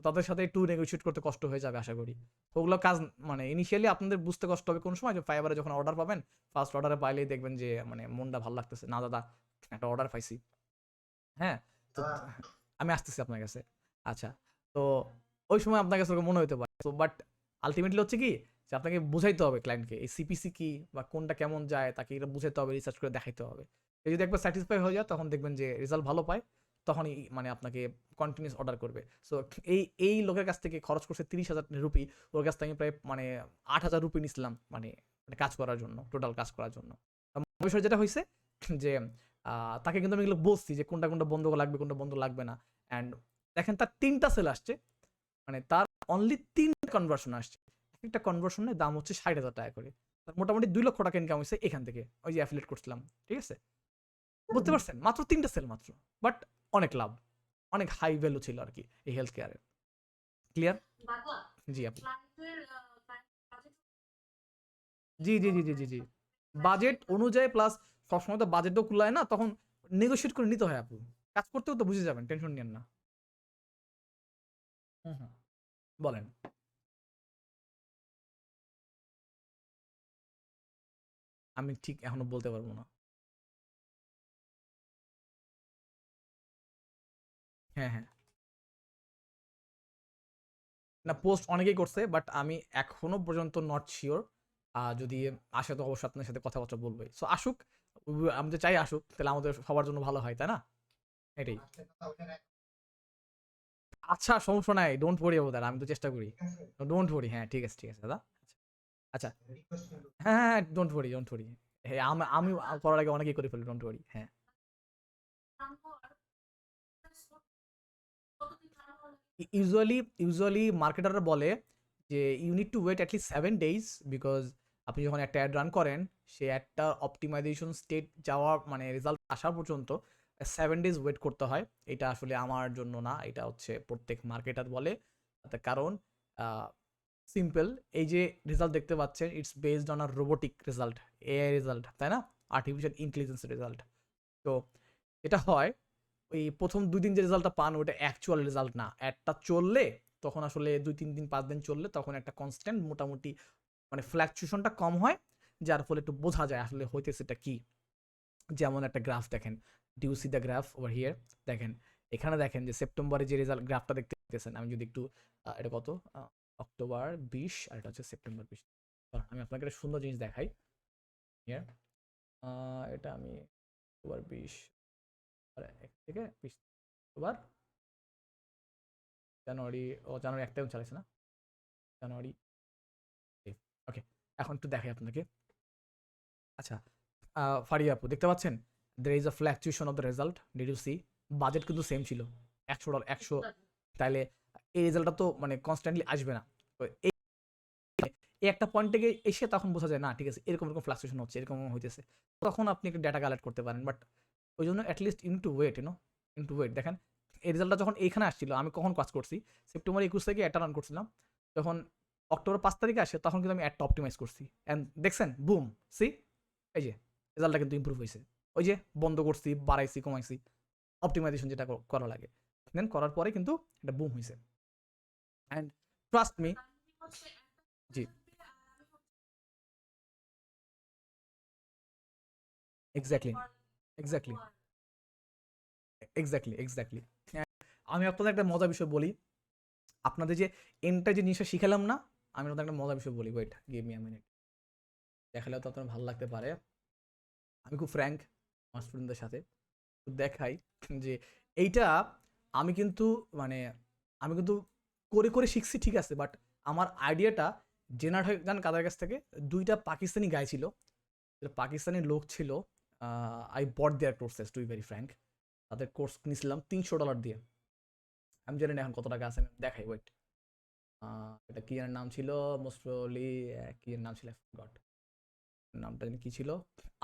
তাদের সাথে একটু নেগোশিয়েট করতে কষ্ট হয়ে যাবে আশা করি। ওগুলো কাজ মানে ইনিশিয়ালি আপনাদের বুঝতে কষ্ট হবে কোন সময়, যে ফাইবারে যখন অর্ডার পাবেন, ফার্স্ট অর্ডারে পাইলেই দেখবেন যে মানে মনটা ভালো লাগতেছে, না দাদা একটা অর্ডার পাইছি। হ্যাঁ, তো আমি আসতেছি আপনার কাছে। আচ্ছা, তো ওই সময় আপনার কাছে ওরকম মনে হতে পারে, তো বাট আলটিমেটলি হচ্ছে কি যে আপনাকে বুঝাইতে হবে ক্লায়েন্টকে এই সিপিসি কি বা কোনটা কেমন যায়, তাকে এটা বুঝাইতে হবে, রিসার্চ করে দেখাইতে হবে। সে যদি একবার স্যাটিসফাই হয়ে যায় তখন দেখবেন যে রেজাল্ট ভালো পায়, তখনই মানে আপনাকে কন্টিনিউস অর্ডার করবে। সো এই লোকের কাছ থেকে খরচ করছে 30,000 রুপি, ওর কাছ থেকে আমি প্রায় মানে 8,000 রুপি নিছিলাম মানে মানে কাজ করার জন্য, টোটাল কাজ করার জন্য। বিষয় যেটা হয়েছে যে তাকে কিন্তু আমি এগুলো বলছি যে কোনটা কোনটা বন্ধ লাগবে, কোনটা বন্ধ লাগবে না। অ্যান্ড দেখেন তার 3টা সেল আসছে, মানে তার অনলি 3টা কনভার্সন আসছে, একটা কনভার্সনের দাম হচ্ছে 60,000 টাকা করে, তার মোটামুটি 2 লক্ষ টাকা ইনকাম হয়েছে এখান থেকে, ওই যে অ্যাফিলিয়েট করছিলাম। ঠিক আছে, বুঝতে পারছেন? মাত্র 3টা সেল মাত্র, বাট অনেক লাভ, অনেক হাই ভ্যালু ছিল আর কি এই হেলথ কেয়ারের। ক্লিয়ার? জি আপনি, জি জি জি জি জি জি বাজেট অনুযায়ী প্লাস সবসময় তো বাজেটও কুলায় না, তখন নেগোশিয়েট করে নিতে হয় আপু, কাজ করতেও তো বুঝে যাবেন, টেনশন নিয়েন না। হুম হুম, বলেন। আমি ঠিক এখনো বলতে পারবো না। হ্যাঁ হ্যাঁ, না পোস্ট অনেকেই করছে, বাট আমি এখনো পর্যন্ত নট শিওর। যদি আসে তো অবশ্যই আপনার সাথে কথাবার্তা বলবোই, সো আসুক, আমি তো চাই আসুক, তাহলে আমাদের সবার জন্য ভালো হয়, তাই না? এটাই। আচ্ছা, সমস্যা নাই, ডোন্ট ওয়ারি অ্যাবাউট দ্যাট, আমি তো চেষ্টা করি। ডোন্ট ওয়ারি, হ্যাঁ ঠিক আছে ঠিক আছে দাদা। আচ্ছা, হ্যাঁ হ্যাঁ, ডোন্ট ওয়ারি ডোন্ট ওয়ারি। হ্যাঁ, আমি করার আগে অনেকেই করে ফেলি, ডোন্ট ওয়ারি। হ্যাঁ, ইউজুয়ালি মার্কেটাররা বলে যে you need to wait at least 7 days, because আপনি যখন একটা অ্যাড রান করেন, সেই অ্যাডটা অপটিমাইজেশন স্টেট যাওয়ার মানে রেজাল্ট আসা পর্যন্ত 7 days ওয়েট করতে হয়। এটা আসলে আমার জন্য না, এটা হচ্ছে প্রত্যেক মার্কেটার বলে। তার কারণ সিম্পল, এই যে রেজাল্ট দেখতে পাচ্ছেন, it's based on a robotic result, AI result, তাই না? Artificial intelligence result. তো এটা হয় ওই প্রথম 2 দিন যে রেজাল্টটা পান ওটা অ্যাকচুয়াল রেজাল্ট না, অ্যাডটা চললে তখন আসলে 2-3 দিন 5 দিন চললে তখন একটা কনস্ট্যান্ট মোটামুটি মানে ফ্ল্যাকচুয়েশনটা কম হয়, যার ফলে একটু বোঝা যায় আসলে হইতেছেটা কি। যেমন একটা গ্রাফ দেখেন, do you see the graph over here, দেখেন এখানে দেখেন যে সেপ্টেম্বরে যে রেজাল্ট গ্রাফটা দেখতে পেতেছেন, আমি যদি একটু এটা কত অক্টোবর 20 আর এটা হচ্ছে সেপ্টেম্বর 20, আমি আপনাকে একটা সুন্দর জিনিস দেখাই। হিয়ার এটা আমি অক্টোবর 20 1 থেকে 20 অক্টোবর, জানুয়ারি, ও জানুয়ারি 1 তারিখ চালাইছে না, জানুয়ারি, ওকে। এখন একটু দেখাই আপনাকে। আচ্ছা, ফারিয়া আপু দেখতে পাচ্ছেন, there is a fluctuation of the result, did you see? Budget কিন্তু সেম ছিল, $100 100, তাইলে এই রেজাল্টটা তো মানে কনস্ট্যান্টলি আসবে না। তো এই একটা পয়েন্ট থেকে এসে তখন বোঝা যায় না ঠিক আছে এরকম এরকম ফ্লাকচুয়েশন হচ্ছে, এরকম হইতেছে, তখন আপনি একটা ডেটা কালেক্ট করতে পারেন। বাট ওই জন্য at least in to wait, in to wait. দেখেন এই রেজাল্টটা যখন এইখানে আসছিল, আমি কখন কাজ করছি, সেপ্টেম্বর 21 থেকে একটা রান করছিলাম, যখন অক্টোবর 5 তারিখে আসে তখন কিন্তু আমি অ্যাডটা অপটিমাইজ করছি, অ্যান্ড দেখছেন বুম, সি এই যে রেজাল্টটা কিন্তু ইম্প্রুভ হয়েছে। ওই যে বন্ধ করছি, বাড়াইছি, কমাইছি, অপটিমাইজেশন যেটা করা লাগে, দেন করার পরে কিন্তু এটা বুম হয়েছে। And trust me. G, exactly exactly exactly exactly. আমি আপনাদের একটা মজার বিষয় বলি, আপনাদের যে এনটা যে জিনিসটা শিখালাম না, আমি আপনাদের একটা মজার বিষয় বলি, wait give me a minute, দেখালেও তো আপনার ভালো লাগতে পারে। আমি খুব ফ্র্যাঙ্ক আমার স্টুডেন্টদের সাথে, তো দেখাই যে এইটা আমি কিন্তু মানে আমি কিন্তু করে করে শিখছি ঠিক আছে, বাট আমার আইডিয়াটা জেনারেট হয়ে যান কাদের কাছ থেকে, 2টা পাকিস্তানি গাই ছিল, পাকিস্তানি লোক ছিল, I bought their courses to be very frank, তাদের কোর্স নিয়েছিলাম $300 দিয়ে। আমি জানি না এখন কত টাকা আছে, আমি দেখাই ওয়েট। এটা কি এর নাম ছিল, মোস্ট প্রবাবলি কি এর নাম ছিল, গড নামটা জানি কি ছিল,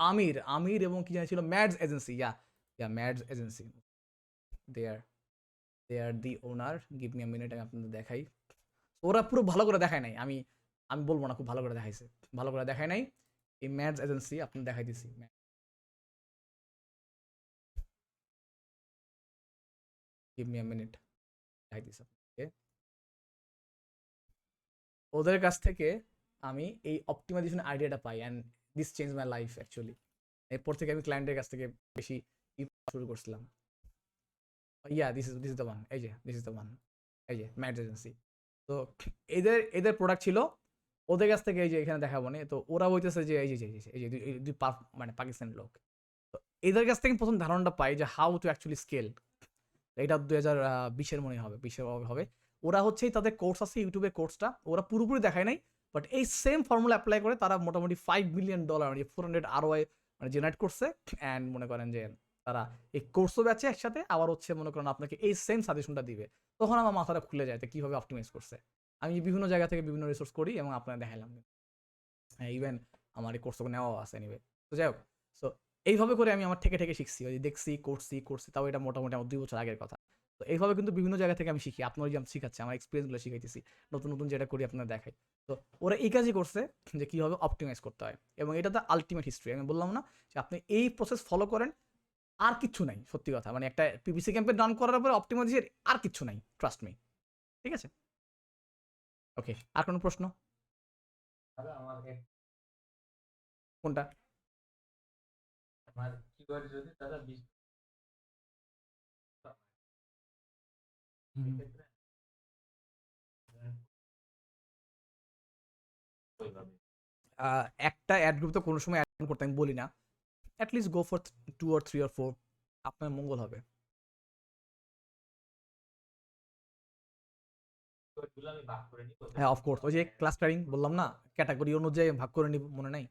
আমির আমির এবং কি জানি ছিল Mads agency, yeah yeah Mads agency there. They are the owner, give me a minute, আমি আপনাদের দেখাই। ওরা পুরো ভালো করে দেখায় নাই, আমি বলবো না খুব ভালো করে দেখাইছে, ভালো করে দেখায় নাই। এই ম্যাথস এজেন্সি আপনি দেখাই দিছি, গিভ মি আ মিনিট দেখাই দিছি আপনাকে। ওদের কাছ থেকে আমি এই অপটিমাইজেশন আইডিয়াটা পাই, and this change my life actually. এরপর থেকে আমি ক্লায়েন্টের কাছ থেকে বেশি শুরু করছিলাম। Yeah this is the one, এই যে দিস ইজ দ্য ওয়ান, এই যে ম্যাথস এজেন্সি। তো এদের প্রোডাক্ট ছিল, ওদের কাছ থেকে এই যে এখানে দেখাবো না, তো ওরা বলতেছে যে এই যে দুই মানে পাকিস্তানি লোক। তো এদের কাছ থেকে প্রথম ধারণাটা পাই যে হাউ টু অ্যাকচুয়ালি স্কেল। এটা 2020-এর মনে হবে, 20-এর হবে। ওরা হচ্ছে তাদের কোর্স আছে, ইউটিউবের কোর্সটা ওরা পুরোপুরি দেখায় নাই, বাট এই সেম ফর্মুলা অ্যাপ্লাই করে তারা মোটামুটি $5 বিলিয়ন মানে 400 ROI মানে জেনারেট করছে। অ্যান্ড মনে করেন যে তারা এই কোর্সও বেচে একসাথে, আবার হচ্ছে মনে করেন আপনাকে এই সেম সাজেশনটা দিবে। তখন আমার মাথাটা খুলে যায় কীভাবে অপটিমাইজ করছে। আমি বিভিন্ন জায়গা থেকে বিভিন্ন রিসোর্স করি এবং আপনারা দেখাইলাম, হ্যাঁ ইভেন আমার এই কোর্সগুলো নেওয়াও আছে এনিওয়ে। তো যাই হোক, সো এইভাবে করে আমি আমার থেকে শিখছি, ওই দেখছি করছি, তাও এটা মোটামুটি আমার 2 বছর আগের কথা। তো এইভাবে কিন্তু বিভিন্ন জায়গা থেকে আমি শিখি, আপনার যে আমি শিখাচ্ছি, আমার এক্সপিরিয়েন্সগুলো শিখাইতেছি, নতুন যেটা করি আপনারা দেখাই। তো ওরা এই কাজই করছে যে কীভাবে অপটিমাইজ করতে হয়, এবং এটা তো আলটিমেট হিস্ট্রি। আমি বললাম না যে আপনি এই প্রসেস ফলো করেন, আর কিচ্ছু নাই, সত্যি কথা। মানে একটা পিপিসি ক্যাম্পেইন রান করার পরে অপটিমাইজের আর কিচ্ছু নাই, ট্রাস্ট মি। ঠিক আছে, ওকে। আর কোনো প্রশ্ন? কোনটা? আমার কিওয়ার্ড যদি দাদা 20 একটা অ্যাড গ্রুপ তো কোনো সময় অ্যাড করতে আমি বলি না, at least go for 2 or 3 or 4, আপনার মঙ্গল হবে। কিওয়ার্ডগুলো আমি ভাগ করে নিব। হ্যাঁ অফকোর্স, ওই যে ক্লাস্টারিং বললাম না, ক্যাটাগরি অনুযায়ী ভাগ করে নিব, মনে নাই?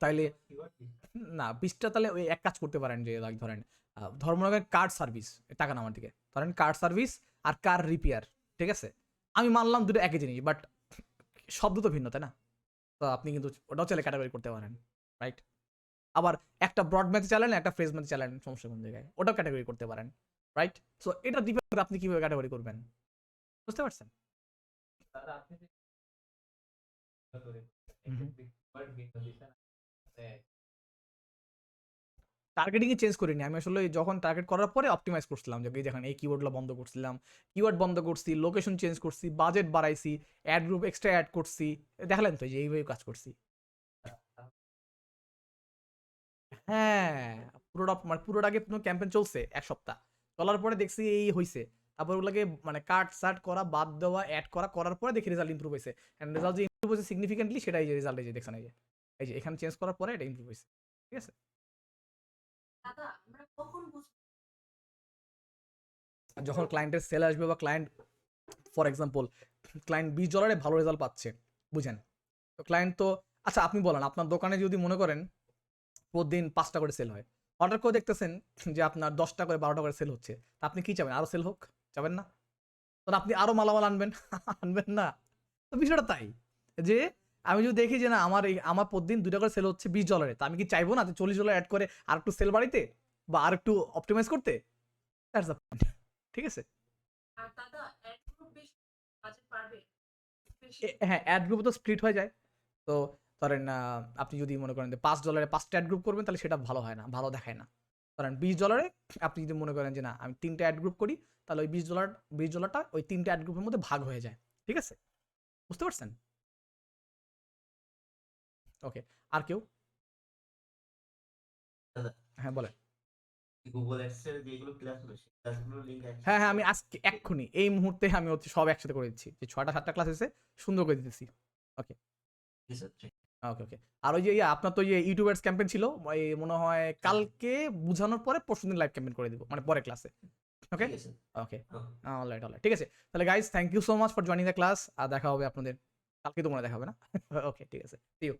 তাইলে না 20টা, তাহলে ওই এক কাজ করতে পারেন যে লাইক ধরেন ধর্মনগরের কার্ড সার্ভিস, টাকা নামার দিকে ধরেন কার্ড সার্ভিস আর কার রিপেয়ার, ঠিক আছে? আমি মানলাম দুটো একই জিনিস, বাট শব্দ তো ভিন্ন, তাই না? তো আপনি কিন্তু ওটাও চাইলে ক্যাটাগরি করতে পারেন, রাইট? আবার একটা ব্রড ম্যাথ চালান, একটা ফ্রেজ ম্যাথ চালান, সমস্যা কোন জায়গায়, ওটাও ক্যাটাগরি করতে পারেন, রাইট? সো এটা ডিপেন্ড করে আপনি কিভাবে ক্যাটাগরি করবেন, বুঝতে পারছেন? দাদা আপনি যে করে কিওয়ার্ড ভিন্ন দিছেন, টার্গেটিং এ চেঞ্জ করিনি আমি আসলে, যখন টার্গেট করার পরে অপটিমাইজ করছিলাম, যে দেখেন এই কিওয়ার্ডগুলো বন্ধ করছিলাম, কিওয়ার্ড বন্ধ করছি, লোকেশন চেঞ্জ করছি, বাজেট বাড়াইছি, অ্যাড গ্রুপ এক্সট্রা অ্যাড করছি, দেখলেন তো যে এইভাবে কাজ করছি। হ্যাঁ, পুরোটা আগে ক্যাম্পেইন চলছে 1 সপ্তাহ, চলার পরে দেখছি এই হইছে, তারপর ওগুলোকে মানে কাট সাট করা, বাদ দেওয়া, অ্যাড করার পরে দেখি রেজাল্ট ইমপ্রুভ হয়েছে। এন্ড রেজাল্ট যে ইমপ্রুভ হয়েছে সিগনিফিকেন্টলি, সেটা এই যে রেজাল্ট, এই যে দেখছেন, এই যে এখানে চেঞ্জ করার পরে এটা ইমপ্রুভ হয়েছে, ঠিক আছে? দাদা আমরা কখন বুঝবো? যখন ক্লায়েন্টের সেল আসবে, বা ক্লায়েন্ট ফর এক্সাম্পল ক্লায়েন্ট $20 ভালো রেজাল্ট পাচ্ছে, বুঝেন? তো ক্লায়েন্ট তো, আচ্ছা আপনি বলেন, আপনার দোকানে যদি মনে করেন প্রতিদিন 5টা করে সেল হয়, অর্ডার করে দেখতেছেন যে আপনার 10টা করে 12টা করে সেল হচ্ছে, তা আপনি কি চাবেন? আরো সেল হোক, চাবেন না? তখন আপনি আরো মালামাল আনবেন, আনবেন না? তো বিষয়টা তাই, যে আমি যদি দেখি যে না আমার প্রতিদিন 2টা করে সেল হচ্ছে $20, তা আমি কি চাইবো না যে $40 অ্যাড করে আর একটু সেল বাড়িতে, বা আর একটু অপটিমাইজ করতে? দ্যাটস দ্য পয়েন্ট, ঠিক আছে? আর দাদা অ্যাড গ্রুপ বেশি বাজেট পারবে বেশি? হ্যাঁ, অ্যাড গ্রুপ তো স্প্লিট হয়ে যায়। তো ধরেন আপনি যদি মনে করেন যে $5 5টা অ্যাড গ্রুপ করবেন, তাহলে সেটা ভালো হয় না, ভালো দেখায় না। ধরেন $20 আপনি যদি মনে করেন যে না আমি 3টা অ্যাড গ্রুপ করি, তাহলে ওই $20টা ওই 3টা অ্যাড গ্রুপের মধ্যে ভাগ হয়ে যায়, ঠিক আছে? বুঝতে পারছেন? ওকে, আর কেউ? দাদা হ্যাঁ বলেন। গুগল অ্যাডসের যেগুলো ক্লাস হলো সেই ক্লাসগুলোর লিংক আছে? হ্যাঁ আমি আজকে এক্ষুনি এই মুহূর্তে আমি হচ্ছে সব একসাথে করে দিচ্ছি, যে 6টা 7টা ক্লাস এসে সুন্দর করে দিতেছি। ওকে ওকে ওকে। আর ওই যে আপনার তো ইউটিউবার্স ক্যাম্পেইন ছিল, এই মনে হয় কালকে বুঝানোর পরে পরশুদিন লাইভ ক্যাম্পেইন করে দিব, মানে পরে ক্লাসে। ওকে ওকে, অলরাইট অলরাইট, ঠিক আছে। তাহলে guys thank you so much for joining the class, আর দেখা হবে আপনাদের কালকে, তো মনে দেখা হবে না? ওকে ঠিক আছে, সি ইউ।